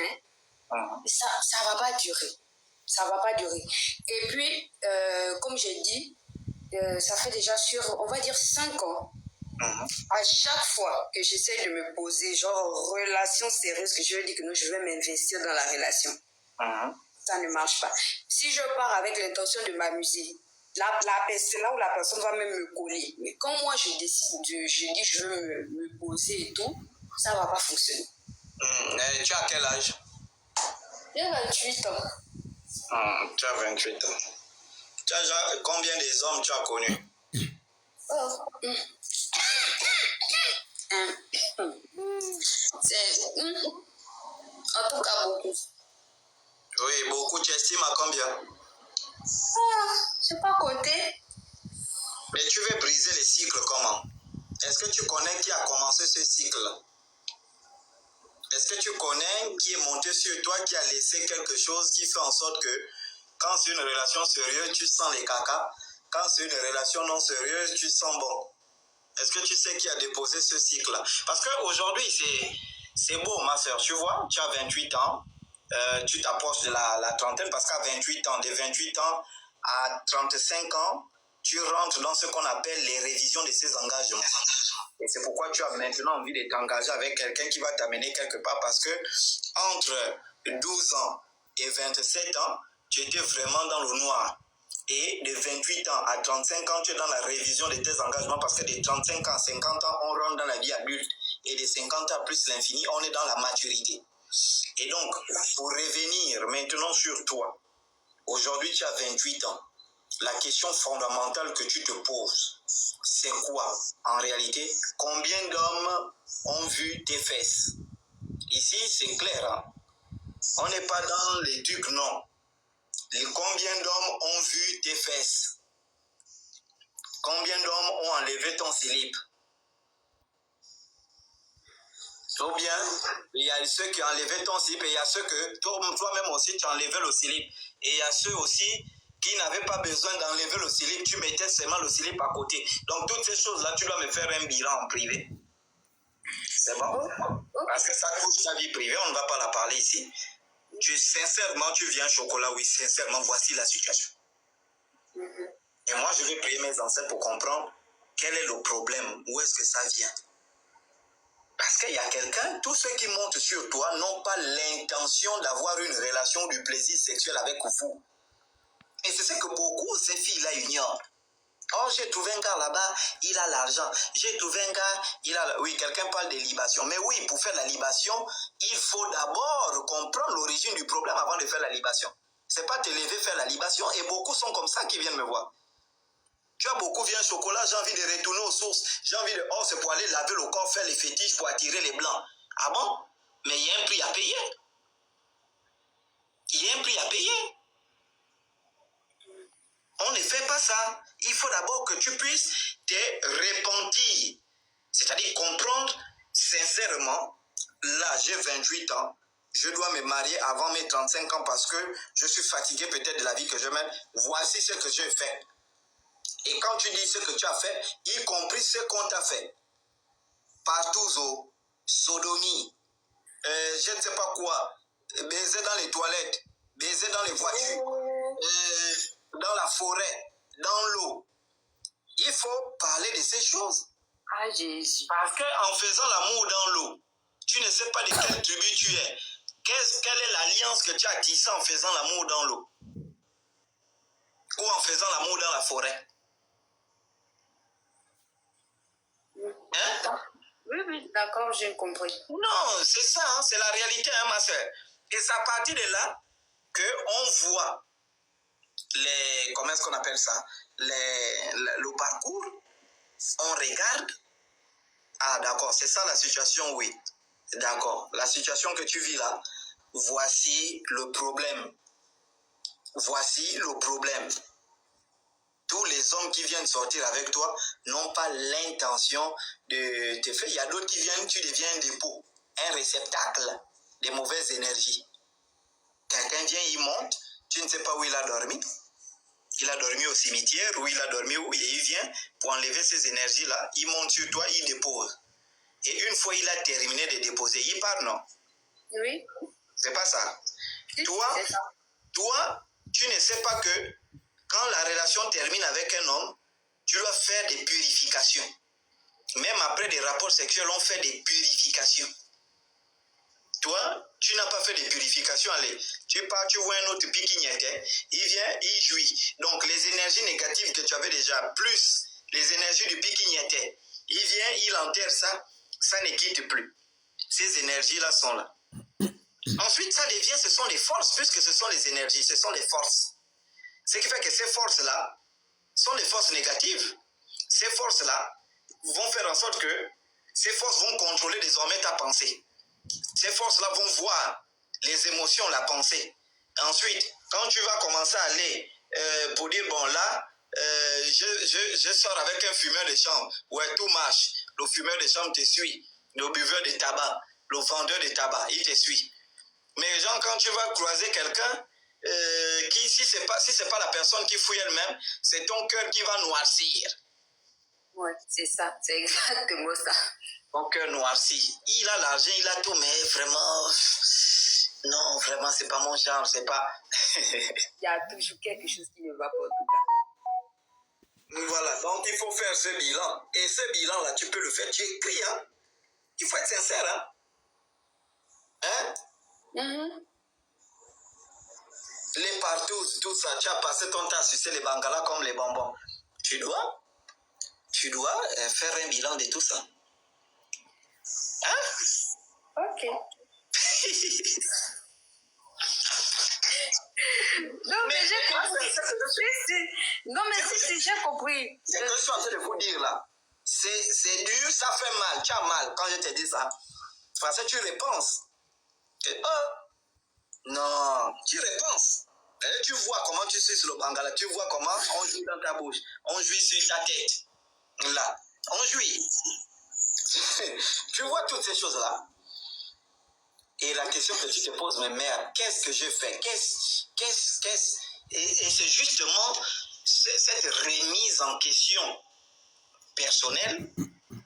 ça va pas durer. Ça va pas durer. Et puis, comme j'ai dit, ça fait déjà on va dire 5 ans. À chaque fois que j'essaie de me poser, genre relation sérieuse, que je veux dire que non, je vais m'investir dans la relation, ça ne marche pas. Si je pars avec l'intention de m'amuser, c'est là où la personne va même me coller. Mais quand moi je décide, je dis je veux me poser et tout, ça ne va pas fonctionner. Tu as quel âge? J'ai 28 ans. Tu as 28 ans. Combien des hommes tu as connus? C'est en tout cas beaucoup. Oui, beaucoup. Tu estimes à combien? Je n'ai pas compté. Mais tu veux briser les cycles comment? Est-ce que tu connais qui a commencé ce cycle? Est-ce que tu connais qui est monté sur toi, qui a laissé quelque chose qui fait en sorte que quand c'est une relation sérieuse, tu sens les cacas. Quand c'est une relation non sérieuse, tu sens bon. Est-ce que tu sais qui a déposé ce cycle-là? Parce qu'aujourd'hui, c'est beau, ma soeur. Tu vois, tu as 28 ans. Tu t'approches de la trentaine parce qu'à 28 ans, de 28 ans à 35 ans, tu rentres dans ce qu'on appelle les révisions de ces engagements. Et c'est pourquoi tu as maintenant envie de t'engager avec quelqu'un qui va t'amener quelque part parce que entre 12 ans et 27 ans, tu étais vraiment dans le noir. Et de 28 ans à 35 ans, tu es dans la révision de tes engagements parce que de 35 ans à 50 ans, on rentre dans la vie adulte. Et de 50 ans plus l'infini, on est dans la maturité. Et donc, pour revenir maintenant sur toi, aujourd'hui tu as 28 ans. La question fondamentale que tu te poses, c'est quoi en réalité? Combien d'hommes ont vu tes fesses? Ici, c'est clair. Hein? On n'est pas dans les trucs, non. Combien d'hommes ont vu tes fesses? Combien d'hommes ont enlevé ton slip? Ou bien, il y a ceux qui ont enlevé ton slip et il y a ceux que toi-même aussi tu as enlevé le slip. Et il y a ceux aussi qui n'avaient pas besoin d'enlever le slip, tu mettais seulement le slip à côté. Donc toutes ces choses-là, tu dois me faire un bilan en privé. C'est bon? Parce que ça touche ta vie privée, on ne va pas la parler ici. Sincèrement, tu viens chocolat, oui, sincèrement, voici la situation. Et moi, je vais prier mes ancêtres pour comprendre quel est le problème, où est-ce que ça vient. Parce qu'il y a quelqu'un, tous ceux qui montent sur toi n'ont pas l'intention d'avoir une relation du plaisir sexuel avec vous. Et c'est ce que beaucoup, ces filles-là, ignorent. Oh, j'ai trouvé un gars là-bas, il a l'argent. J'ai trouvé un gars, il a... Oui, quelqu'un parle de libation. Mais oui, pour faire la libation, il faut d'abord comprendre l'origine du problème avant de faire la libation. C'est pas te lever faire la libation. Et beaucoup sont comme ça qui viennent me voir. Tu as beaucoup vu un chocolat, j'ai envie de retourner aux sources. J'ai envie de... Oh, c'est pour aller laver le corps, faire les fétiches pour attirer les blancs. Ah bon? Mais il y a un prix à payer. Il y a un prix à payer. On ne fait pas ça. Il faut d'abord que tu puisses te repentir. C'est-à-dire comprendre sincèrement, là j'ai 28 ans, je dois me marier avant mes 35 ans parce que je suis fatigué peut-être de la vie que je mène. Voici ce que j'ai fait. Et quand tu dis ce que tu as fait, y compris ce qu'on t'a fait, partout, sodomie, je ne sais pas quoi, baiser dans les toilettes, baiser dans les voitures, dans la forêt, dans l'eau. Il faut parler de ces choses. Ah, Jésus. Parce qu'en faisant l'amour dans l'eau, tu ne sais pas de quelle tribu tu es. Quelle est l'alliance que tu as tissée en faisant l'amour dans l'eau? Ou en faisant l'amour dans la forêt? Hein? Oui, d'accord, j'ai compris. Non, c'est ça, hein, c'est la réalité, hein, ma soeur. Et c'est à partir de là qu'on voit les, comment est-ce qu'on appelle ça, le parcours, on regarde. Ah, d'accord, c'est ça la situation, oui. D'accord, la situation que tu vis là, voici le problème. Voici le problème. Tous les hommes qui viennent sortir avec toi n'ont pas l'intention de te faire. Il y a d'autres qui viennent, tu deviens un dépôt, un réceptacle de mauvaises énergies. Quelqu'un vient, il monte, tu ne sais pas où il a dormi. Il a dormi au cimetière, ou il a dormi où, et il vient pour enlever ces énergies-là. Il monte sur toi, il dépose. Et une fois il a terminé de déposer, il part, non? Oui. C'est pas ça. Oui, Toi, c'est ça. toi, tu ne sais pas que quand la relation termine avec un homme, tu dois faire des purifications. Même après des rapports sexuels, on fait des purifications. Toi, tu n'as pas fait de purification, allez, tu pars, tu vois un autre piquignette, il vient, il jouit. Donc les énergies négatives que tu avais déjà, plus les énergies du piquignette, il vient, il enterre ça, ça ne quitte plus. Ces énergies-là sont là. Ensuite, ça devient, ce sont les forces, puisque ce sont les énergies, ce sont les forces. Ce qui fait que ces forces-là sont les forces négatives. Ces forces-là vont faire en sorte que ces forces vont contrôler désormais ta pensée. Ces forces-là vont voir les émotions, la pensée. Ensuite, quand tu vas commencer à aller pour dire, bon là, je sors avec un fumeur de chambre, ouais, tout marche. Le fumeur de chambre te suit. Le buveur de tabac, le vendeur de tabac, il te suit. Mais genre, quand tu vas croiser quelqu'un, qui, si c'est pas la personne qui fouille elle-même, c'est ton cœur qui va noircir. Ouais, c'est ça, c'est exactement ça. Ton cœur noirci. Il a l'argent, il a tout, mais vraiment, non, vraiment, c'est pas mon genre, c'est pas. Il y a toujours quelque chose qui ne va pas en tout cas. Voilà, donc il faut faire ce bilan. Et ce bilan-là, tu peux le faire, tu écris, hein. Il faut être sincère, hein. Hein? Mm-hmm. Les partout, tout ça, tu as passé ton temps à sucer les bangalas comme les bonbons. Tu dois faire un bilan de tout ça. Hein? Ok. Non, mais j'ai compris. Non, mais si, j'ai compris. C'est ce que je suis en train de vous dire là. C'est dur, ça fait mal. Tu as mal quand je te dis ça. Parce que tu repenses. Non, tu repenses. Et tu vois comment tu suis sur le bangala. Tu vois comment on joue dans ta bouche. On joue sur ta tête. Là, on jouit. Tu vois toutes ces choses-là. Et la question que tu te poses, mais merde, qu'est-ce que je fais? Et c'est justement cette remise en question personnelle,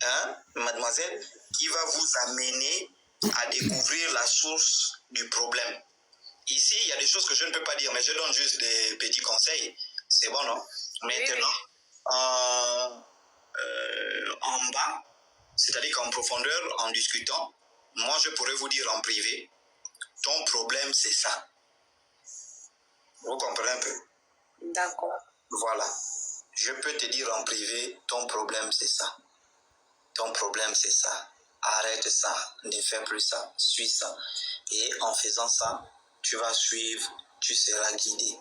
hein, mademoiselle, qui va vous amener à découvrir la source du problème. Ici, il y a des choses que je ne peux pas dire, mais je donne juste des petits conseils. C'est bon, non? Maintenant, en bas, c'est-à-dire qu'en profondeur, en discutant, moi, je pourrais vous dire en privé, ton problème, c'est ça. Vous comprenez un peu? D'accord. Voilà. Je peux te dire en privé, ton problème, c'est ça. Ton problème, c'est ça. Arrête ça. Ne fais plus ça. Suis ça. Et en faisant ça, tu vas suivre, tu seras guidé.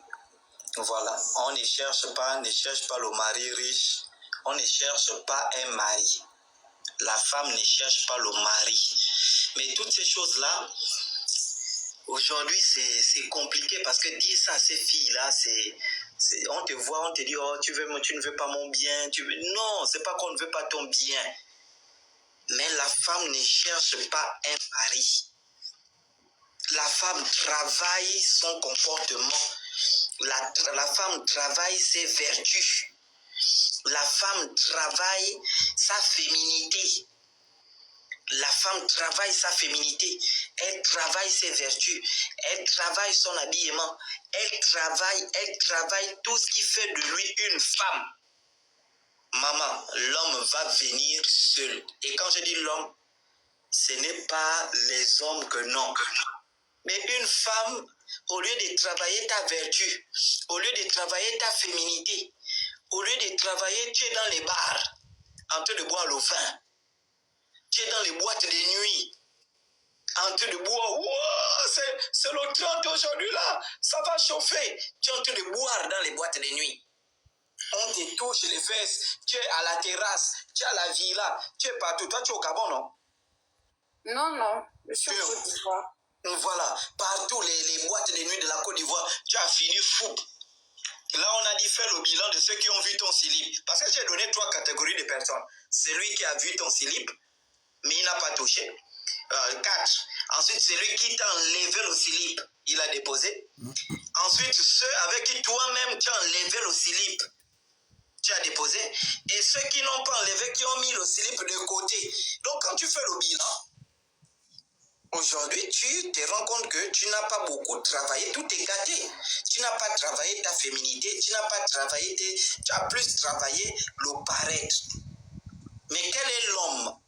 Voilà, on ne cherche pas le mari riche, on ne cherche pas un mari. La femme ne cherche pas le mari. Mais toutes ces choses-là, aujourd'hui, c'est compliqué parce que dire ça à ces filles-là, on te voit, on te dit, oh, tu ne veux pas mon bien. Non, c'est pas qu'on ne veut pas ton bien. Mais la femme ne cherche pas un mari. La femme travaille son comportement. La femme travaille ses vertus. La femme travaille sa féminité. La femme travaille sa féminité. Elle travaille ses vertus. Elle travaille son habillement. Elle travaille tout ce qui fait de lui une femme. Maman, l'homme va venir seul. Et quand je dis l'homme, ce n'est pas les hommes que non. Mais une femme, au lieu de travailler ta vertu, au lieu de travailler ta féminité, au lieu de travailler, tu es dans les bars, en train de boire le vin. Tu es dans les boîtes de nuit, en train de boire. Wow, c'est le 30 aujourd'hui là, ça va chauffer. Tu es en train de boire dans les boîtes de nuit. On te touche les fesses, tu es à la terrasse, tu es à la villa, tu es partout. Toi, tu es au Gabon, non? Non, je suis en Côte d'Ivoire. Voilà, partout les boîtes de nuit de la Côte d'Ivoire, tu as fini fou. Là, on a dit faire le bilan de ceux qui ont vu ton slip. Parce que j'ai donné 3 catégories de personnes. Celui qui a vu ton slip, mais il n'a pas touché. 4. Ensuite, celui qui t'a enlevé le slip, il a déposé. Ensuite, ceux avec qui toi-même tu as enlevé le slip, tu as déposé. Et ceux qui n'ont pas enlevé, qui ont mis le slip de côté. Donc, quand tu fais le bilan, aujourd'hui, tu te rends compte que tu n'as pas beaucoup travaillé, tout est gâté. Tu n'as pas travaillé ta féminité, tu n'as pas travaillé, tu as plus travaillé le paraître. Mais quel est l'homme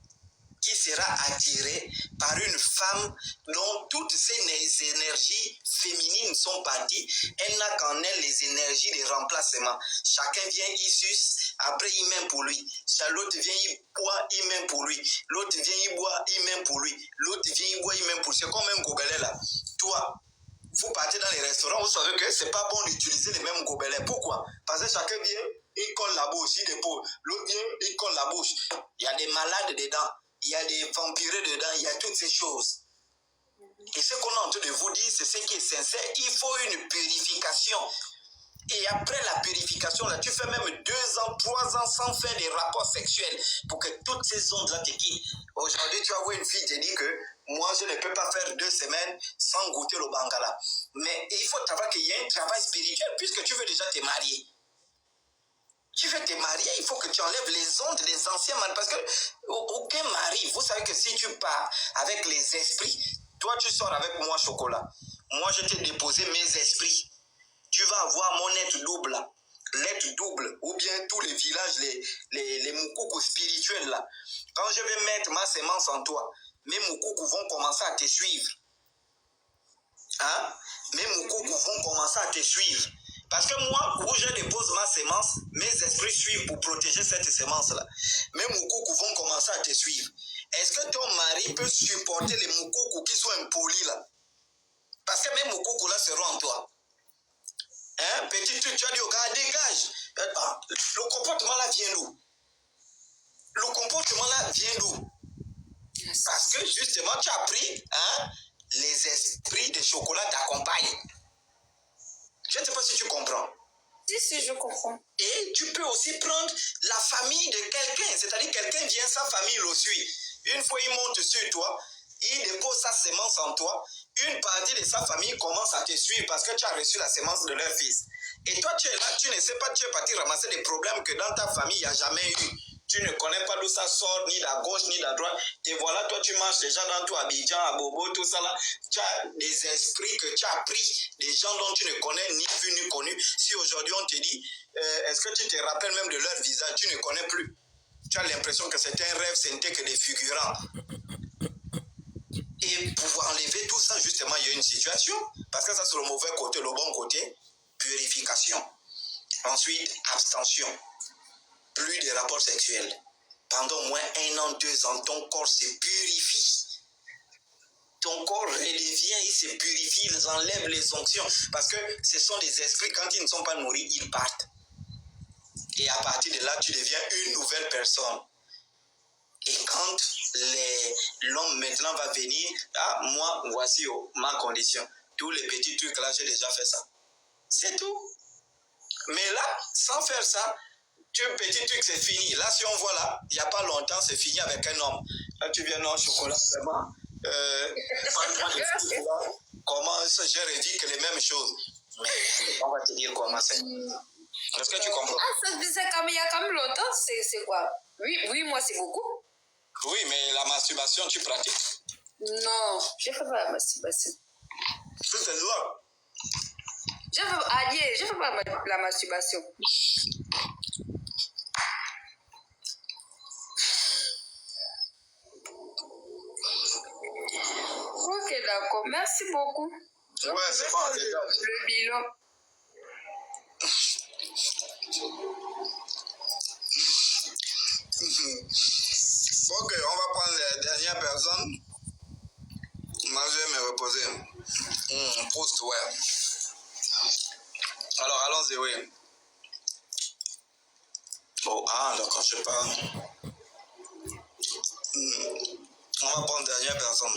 qui sera attiré par une femme dont toutes ses énergies féminines sont parties? Elle n'a qu'en elle les énergies de remplacement. Chacun vient, il suce, après il met pour lui. L'autre vient, il boit, il met pour lui. L'autre vient, il boit, il met pour lui. L'autre vient, il boit, il met pour lui. C'est comme un gobelet là. Toi, vous partez dans les restaurants, vous savez que c'est pas bon d'utiliser les mêmes gobelets. Pourquoi? Parce que chacun vient, il colle la bouche, il dépose. L'autre vient, il colle la bouche. Il y a des malades dedans. Il y a des vampires dedans, il y a toutes ces choses. Et ce qu'on est en train de vous dire, c'est ce qui est sincère. Il faut une purification. Et après la purification, là, tu fais même 2 ans, 3 ans sans faire des rapports sexuels pour que toutes ces ondes-là te quittent. Aujourd'hui, tu vas voir une fille te dire que moi, je ne peux pas faire 2 semaines sans goûter le bangala. Mais il faut savoir qu'il y a un travail spirituel puisque tu veux déjà te marier. Tu veux te marier, il faut que tu enlèves les ondes des anciens maris. Parce que aucun mari, vous savez que si tu pars avec les esprits, toi tu sors avec moi chocolat. Moi je t'ai déposé mes esprits. Tu vas avoir mon être double, l'être double, ou bien tous les villages, les moukoukou spirituels là. Quand je vais mettre ma sémence en toi, mes moukoukou vont commencer à te suivre. Hein? Mes moukoukou vont commencer à te suivre. Parce que moi, où je dépose ma sémence, mes esprits suivent pour protéger cette sémence-là. Mes moukoukou vont commencer à te suivre. Est-ce que ton mari peut supporter les moukoukou qui sont impolis là? Parce que mes moukoukou là seront en toi. Hein? Petit truc, tu as dit au gars, dégage. Le comportement là vient d'où? Le comportement là vient d'où? Parce que justement, tu as pris, hein, les esprits de chocolat t'accompagnent. Je ne sais pas si tu comprends. Si, je comprends. Et tu peux aussi prendre la famille de quelqu'un. C'est-à-dire quelqu'un vient, sa famille le suit. Une fois il monte sur toi, il dépose sa sémence en toi. Une partie de sa famille commence à te suivre parce que tu as reçu la sémence de leur fils. Et toi, tu es là, tu ne sais pas, tu es parti ramasser des problèmes que dans ta famille, il n'y a jamais eu. Tu ne connais pas d'où ça sort, ni la gauche, ni la droite. Et voilà, toi, tu marches déjà dans tout Abidjan, à Bobo, tout ça là. Tu as des esprits que tu as pris, des gens dont tu ne connais ni vu ni connu. Si aujourd'hui on te dit, est-ce que tu te rappelles même de leur visage, tu ne connais plus. Tu as l'impression que c'est un rêve, ce n'était que des figurants. Et pour enlever tout ça, justement, il y a une situation. Parce que ça, c'est le mauvais côté. Le bon côté, purification. Ensuite, abstention. Plus de rapports sexuels. Pendant au moins 1 an, 2 ans, ton corps se purifie. ton corps redevient, il se purifie, ils enlèvent les onctions. Parce que ce sont des esprits, quand ils ne sont pas nourris, ils partent. Et à partir de là, tu deviens une nouvelle personne. Et quand l'homme maintenant va venir, ah, moi, voici ma condition. Tous les petits trucs là, j'ai déjà fait ça. C'est tout. Mais là, sans faire ça, petit truc, c'est fini. Là, si on voit là, il n'y a pas longtemps, c'est fini avec un homme. Là, tu viens, non, chocolat, vraiment. Comment j'ai redit que les mêmes choses. Mais on va te dire comment c'est. Est-ce que tu comprends? Ah, ça c'est comme il y a comme longtemps, c'est quoi? Oui, moi c'est beaucoup. Oui, mais la masturbation, tu pratiques? Non, je ne fais pas la masturbation. Tout est là. Je ne fais pas la masturbation. Ok, d'accord. Merci beaucoup. Ouais, c'est bon, déjà. Le bilan. Ok, on va prendre la dernière personne. Moi, je vais me reposer. Post, ouais. Alors, allons-y, oui. Oh, ah, d'accord, je sais pas. On va prendre la dernière personne.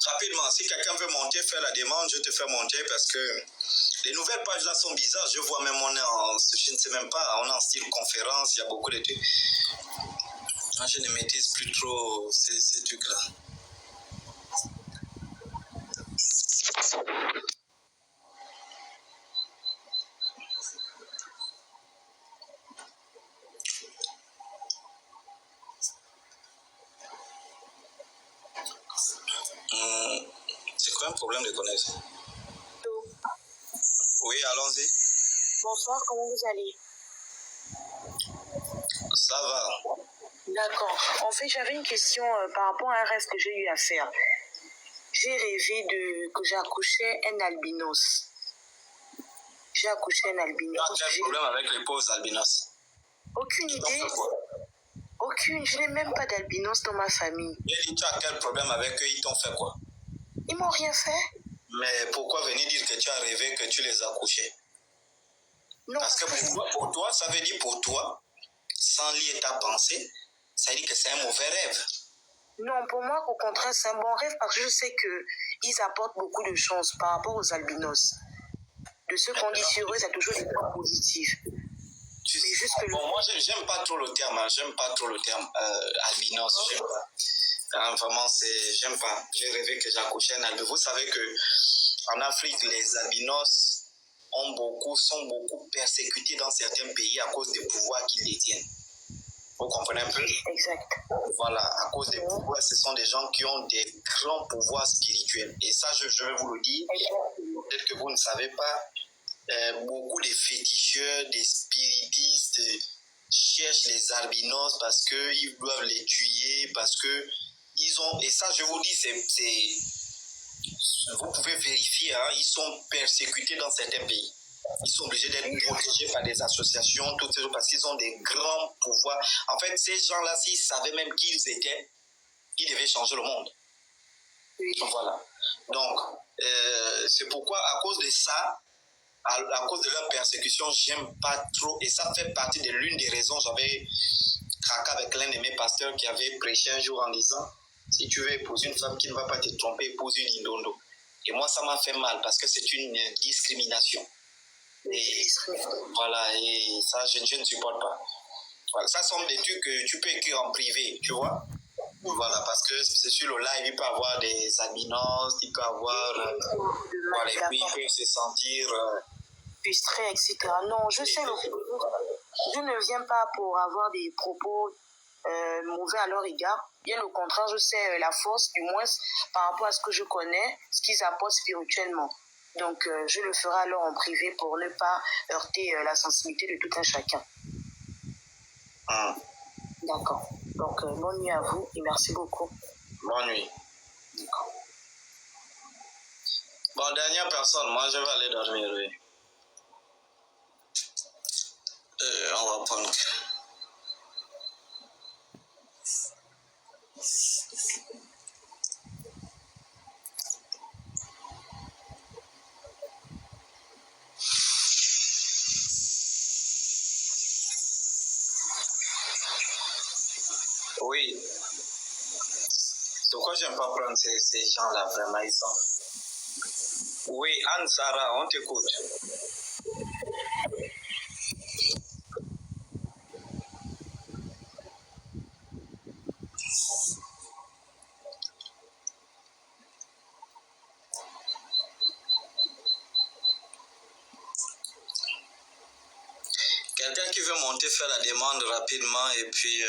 Rapidement, si quelqu'un veut monter, faire la demande, je te fais monter parce que les nouvelles pages là sont bizarres. Je vois même, je ne sais même pas, on est en style conférence, il y a beaucoup de trucs. Moi, je ne maîtrise plus trop ces trucs-là. C'est quoi un problème de connexion? Oui, allons-y. Bonsoir, comment vous allez? Ça va. D'accord. En fait, j'avais une question par rapport à un rêve que j'ai eu à faire. J'ai rêvé que j'accouchais un albinos. J'ai accouché un albinos. Tu as quel problème avec les pauvres albinos? Aucune idée. Aucune. Je n'ai même pas d'albinos dans ma famille. Et tu as quel problème avec eux? Ils t'ont fait quoi? Ils m'ont rien fait. Mais pourquoi venir dire que tu as rêvé que tu les as couchés? Non, parce que pour toi, ça veut dire pour toi, sans lier ta pensée, ça veut dire que c'est un mauvais rêve. Non, pour moi, au contraire, c'est un bon rêve parce que je sais qu'ils apportent beaucoup de chance par rapport aux albinos. De ce qu'on dit sur eux, c'est toujours des points positifs. Mais juste que bon, moi, j'aime pas trop le terme. J'aime pas trop le terme albinos. J'aime pas. Vraiment, j'aime pas. J'ai rêvé que j'accouchais un albinos. Vous savez que en Afrique, les albinos sont beaucoup persécutés dans certains pays à cause des pouvoirs qu'ils détiennent. Vous comprenez un peu? Exact. Voilà, à cause des pouvoirs, ce sont des gens qui ont des grands pouvoirs spirituels. Et ça, je vais vous le dire, peut-être que vous ne savez pas, beaucoup de féticheurs, des spiritistes cherchent les albinos parce qu'ils doivent les tuer, parce que ils ont, et ça, je vous dis, vous pouvez vérifier, hein, ils sont persécutés dans certains pays. Ils sont obligés d'être protégés par des associations, toutes ces choses, parce qu'ils ont des grands pouvoirs. En fait, ces gens-là, s'ils savaient même qui ils étaient, ils devaient changer le monde. Oui. Voilà. Donc, c'est pourquoi, à cause de ça, à cause de leur persécution, j'aime pas trop. Et ça fait partie de l'une des raisons. J'avais craqué avec l'un de mes pasteurs qui avait prêché un jour en disant, si tu veux épouser une femme qui ne va pas te tromper, épouse une indondo. Et moi, ça m'a fait mal parce que c'est une discrimination. Et voilà, et ça, je ne supporte pas. Voilà, ça sont des trucs que tu peux écrire en privé, tu vois. Voilà, parce que c'est sur le live, il peut avoir des albinos, il peut avoir. Voilà, et puis il peut se sentir. Frustré, etc. Non, je sais, je ne viens pas pour avoir des propos mauvais à leur égard. Bien au contraire, je sais la force, du moins, par rapport à ce que je connais, ce qu'ils apportent spirituellement. Donc, je le ferai alors en privé pour ne pas heurter la sensibilité de tout un chacun. D'accord. Donc, bonne nuit à vous et merci beaucoup. Bonne nuit. Bon, dernière personne, moi je vais aller dormir, oui. On va prendre... Oui. Pourquoi j'aime pas prendre ces gens-là, vraiment, ils sont... Oui, Anne-Sara, on t'écoute. Quelqu'un qui veut monter faire la demande rapidement et puis...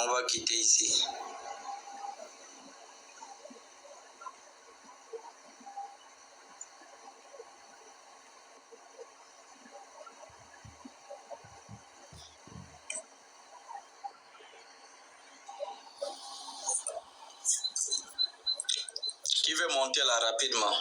on va quitter ici. Qui veut monter là rapidement?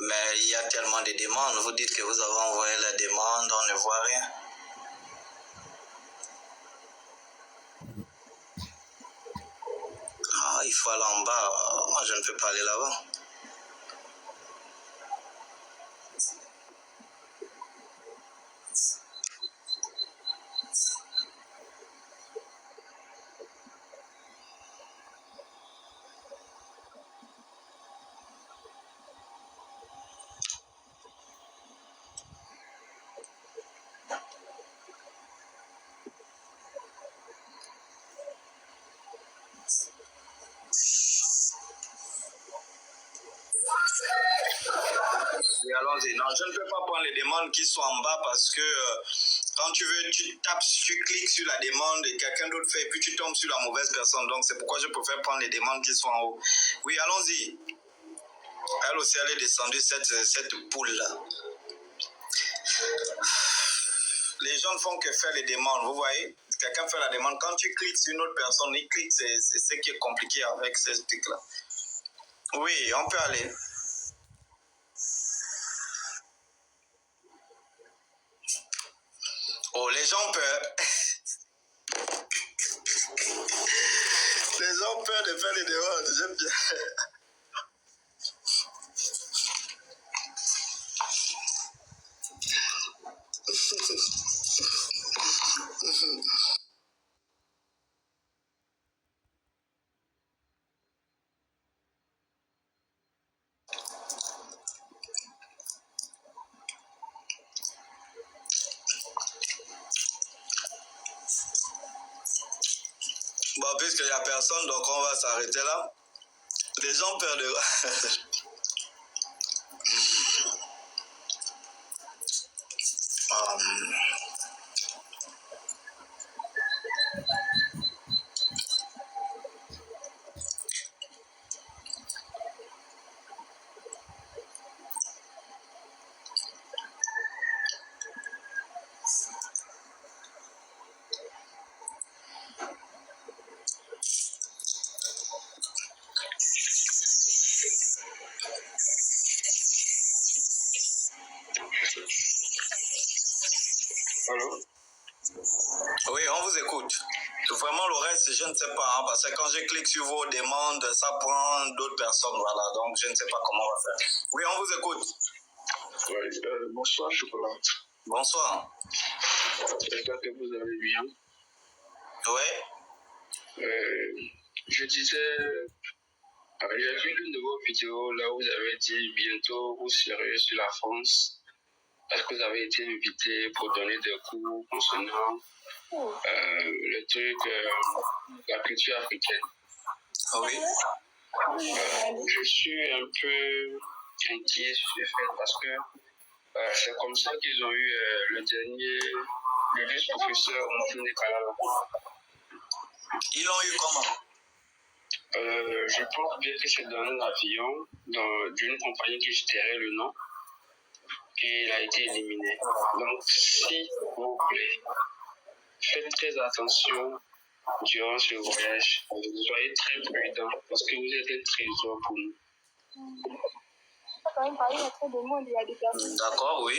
Mais il y a tellement de demandes. Vous dites que vous avez envoyé la demande, on ne voit rien. Ah, il faut aller en bas. Moi, je ne peux pas aller là-bas. Oui, allons-y. Non, je ne peux pas prendre les demandes qui sont en bas parce que quand tu veux, tu tapes, tu cliques sur la demande et quelqu'un d'autre fait et puis tu tombes sur la mauvaise personne. Donc, c'est pourquoi je préfère prendre les demandes qui sont en haut. Oui, allons-y. Elle aussi, elle est descendue, cette poule-là. Les gens ne font que faire les demandes, vous voyez? Quelqu'un fait la demande. Quand tu cliques sur une autre personne, il clique, c'est ce qui est compliqué avec ces trucs-là. Oui, on peut aller. Oh, les gens ont peur. Les gens ont peur de faire les demandes, j'aime bien. Bon, puisqu'il n'y a personne, donc on va s'arrêter là. Les gens ont peur de... Allô? Oui, on vous écoute. Vraiment, le reste, je ne sais pas, hein, parce que quand je clique sur vos demandes, ça prend d'autres personnes, voilà, donc je ne sais pas comment on va faire. Oui, on vous écoute. Oui, bonsoir, Chocolat. Bonsoir. J'espère que vous allez bien. Oui. Je disais, j'ai vu une de vos vidéos là où vous avez dit bientôt vous serez sur la France parce que vous avez été invité pour donner des cours concernant le truc, la culture africaine. Oui. Je suis un peu inquiet sur ce fait parce que c'est comme ça qu'ils ont eu le vice-professeur Moutoune Kalala. Ils l'ont eu comment? Je pense bien que c'est dans un avion d'une compagnie que je tairai le nom qu'il a été éliminé. Donc, s'il vous plaît, faites très attention durant ce voyage. Soyez très prudents parce que vous êtes un trésor pour nous. D'accord, oui.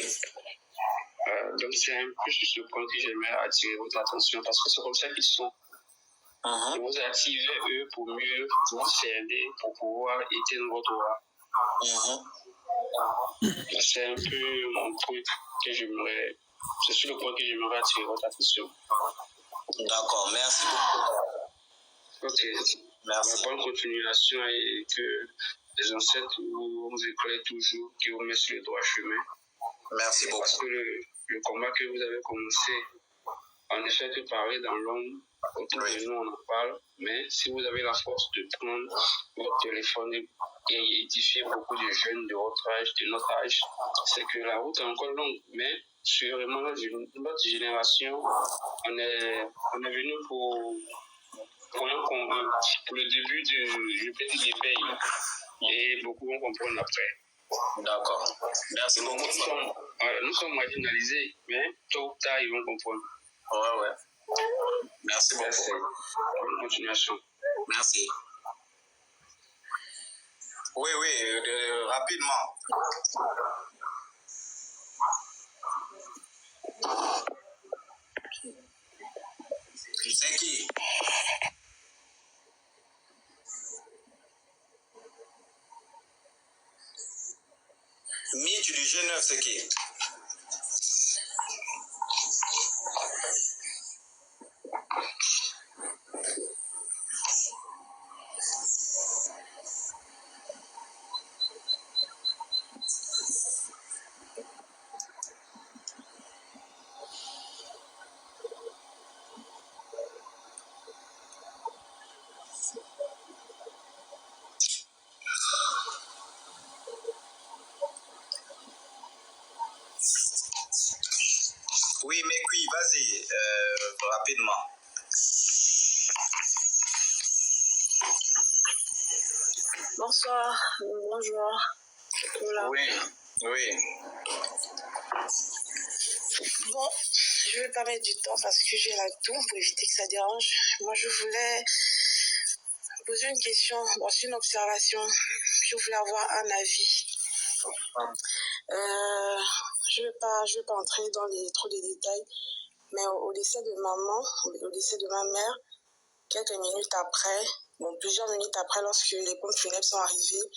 Donc, c'est un peu sur ce point que j'aimerais attirer votre attention parce que c'est comme ça qu'ils sont. Et vous activez eux pour mieux vous cerner, pour pouvoir éteindre votre aura. C'est un peu mon truc que j'aimerais. C'est sur le point que j'aimerais attirer votre attention. D'accord, merci beaucoup. Ok. Merci. Bonne continuation et que les ancêtres vous éclairent toujours, qui vous mettent sur le droit chemin. Merci beaucoup. Parce que le combat que vous avez commencé, on ne fait que parler dans l'ombre. Autour de nous, on en parle. Mais si vous avez la force de prendre votre téléphone et édifier beaucoup de jeunes de votre âge, de notre âge, c'est que la route est encore longue. Mais sûrement, notre génération, on est venu pour le début du petit éveil. Et beaucoup vont comprendre après. D'accord. Merci beaucoup. Nous sommes marginalisés, mais tôt ou tard, ils vont comprendre. Ouais. Merci beaucoup. Merci. Bonne continuation. Merci. Oui, rapidement. C'est qui? Mitch du G9, c'est qui? Oui, mais oui, vas-y, rapidement. Bonsoir, bonjour. Voilà. Oui. Bon, je vais pas mettre du temps parce que j'ai la toux pour éviter que ça dérange. Moi, je voulais poser une question, c'est une observation. Je voulais avoir un avis. Je vais pas entrer dans trop de détails, mais au décès de maman, au décès de ma mère, quelques minutes après, plusieurs minutes après, lorsque les pompes funèbres sont arrivées,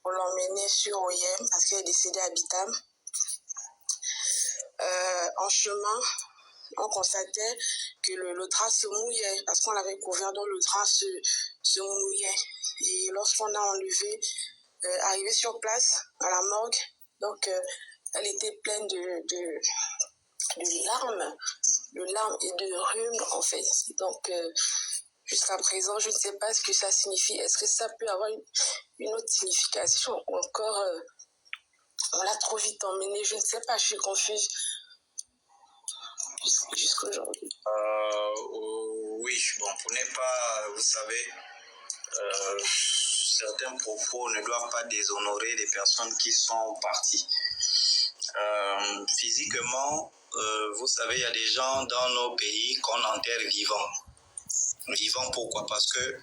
on l'a emmenée sur OIM parce qu'elle est décédée à Bitam. En chemin, on constatait que le drap se mouillait parce qu'on l'avait couvert, donc le drap se mouillait. Et lorsqu'on a enlevé, arrivé sur place, à la morgue, donc elle était pleine de larmes et de rhume en fait. Donc jusqu'à présent, je ne sais pas ce que ça signifie. Est-ce que ça peut avoir une autre signification ou encore on l'a trop vite emmenée? Je ne sais pas, je suis confuse jusqu'aujourd'hui. Oui, pour ne pas, vous savez, certains propos ne doivent pas déshonorer les personnes qui sont parties. Physiquement, vous savez, il y a des gens dans nos pays qu'on enterre vivants. Vivants pourquoi? Parce que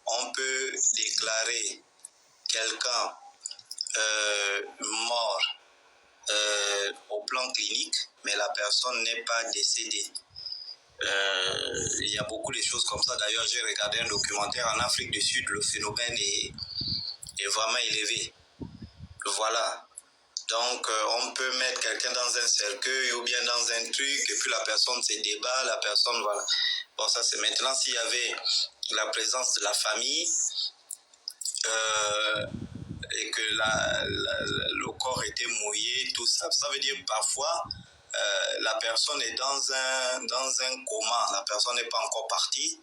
on peut déclarer quelqu'un mort au plan clinique, mais la personne n'est pas décédée. Il y a beaucoup de choses comme ça. D'ailleurs, j'ai regardé un documentaire en Afrique du Sud, le phénomène est vraiment élevé. Voilà. Donc, on peut mettre quelqu'un dans un cercueil ou bien dans un truc, et puis la personne se débat, la personne, voilà. Bon, ça c'est maintenant s'il y avait la présence de la famille et que le corps était mouillé, tout ça. Ça veut dire parfois, la personne est dans un coma, la personne n'est pas encore partie,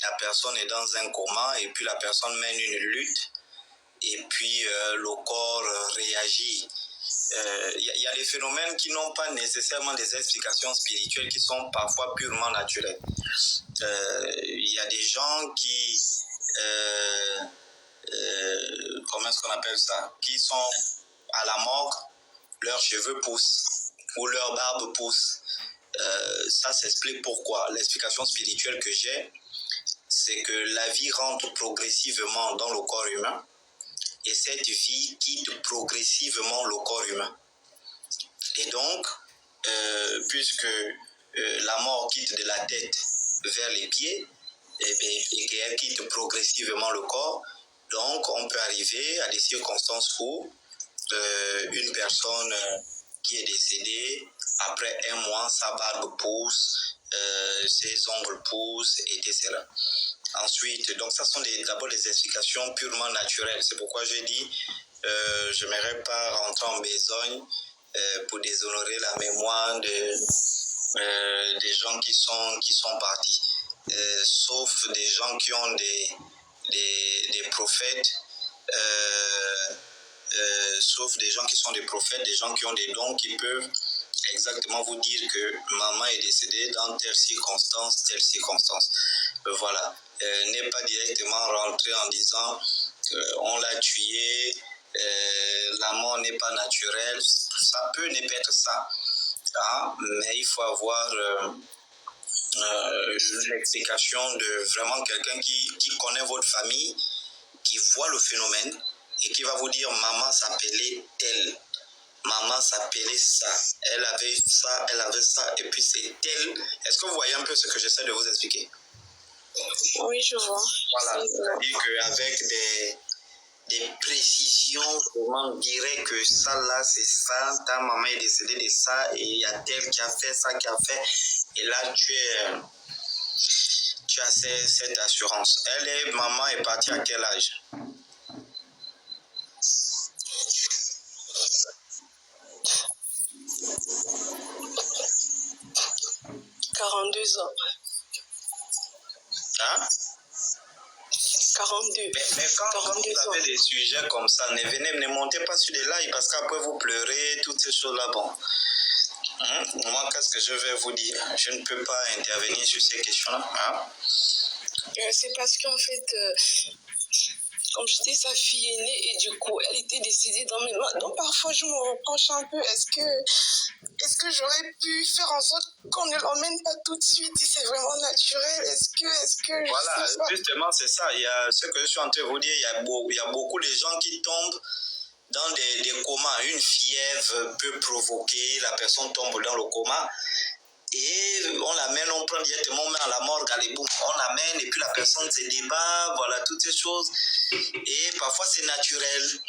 la personne est dans un coma et puis la personne mène une lutte et puis le corps réagit. Y a des phénomènes qui n'ont pas nécessairement des explications spirituelles, qui sont parfois purement naturelles. Il y a des gens qui comment est-ce qu'on appelle ça, qui sont à la morgue, leurs cheveux poussent ou leur barbe pousse. Ça s'explique pourquoi. L'explication spirituelle que j'ai, c'est que la vie rentre progressivement dans le corps humain et cette vie quitte progressivement le corps humain. Et donc, puisque la mort quitte de la tête vers les pieds et qu'elle quitte progressivement le corps, donc on peut arriver à des circonstances où une personne qui est décédée, après un mois, sa barbe pousse, ses ongles poussent, etc. Ensuite, donc ça sont d'abord des explications purement naturelles. C'est pourquoi j'ai dit, je n'aimerais pas rentrer en besogne pour déshonorer la mémoire des gens qui sont partis. Sauf des gens qui ont des prophètes, sauf des gens qui sont des prophètes, des gens qui ont des dons qui peuvent exactement vous dire que maman est décédée dans telle circonstance. Voilà. N'est pas directement rentré en disant on l'a tué, la mort n'est pas naturelle. Ça peut ne pas être ça. Hein? Mais il faut avoir l'explication de vraiment quelqu'un qui connaît votre famille, qui voit le phénomène et qui va vous dire maman s'appelait telle, maman s'appelait ça, elle avait ça et puis c'est tel. Est-ce que vous voyez un peu ce que j'essaie de vous expliquer? Oui, je vois. Voilà, c'est-à-dire qu'avec des précisions vraiment directes que ça là c'est ça, ta maman est décédée de ça et il y a tel qui a fait ça, qui a fait, et là tu as cette assurance. Maman est partie à quel âge? « 42 ans. Hein? 42. Mais quand vous avez des sujets comme ça, ne montez pas sur les lives parce qu'après vous pleurez, toutes ces choses-là. Bon, moi, qu'est-ce que je vais vous dire? Je ne peux pas intervenir sur ces questions-là. Hein? C'est parce qu'en fait, comme j'étais sa fille aînée et du coup, elle était décédée dans mes mains. Donc parfois, je me reproche un peu. Est-ce que j'aurais pu faire en sorte qu'on ne l'emmène pas tout de suite si c'est vraiment naturel? Est-ce que voilà, justement, c'est ça. Il y a ce que je suis en train de vous dire. Il y a beaucoup de gens qui tombent dans des comas. Une fièvre peut provoquer, la personne tombe dans le coma. Et on l'amène, on prend directement, on met à la morgue, allez boum, on l'amène et puis la personne se débat, voilà, toutes ces choses. Et parfois c'est naturel,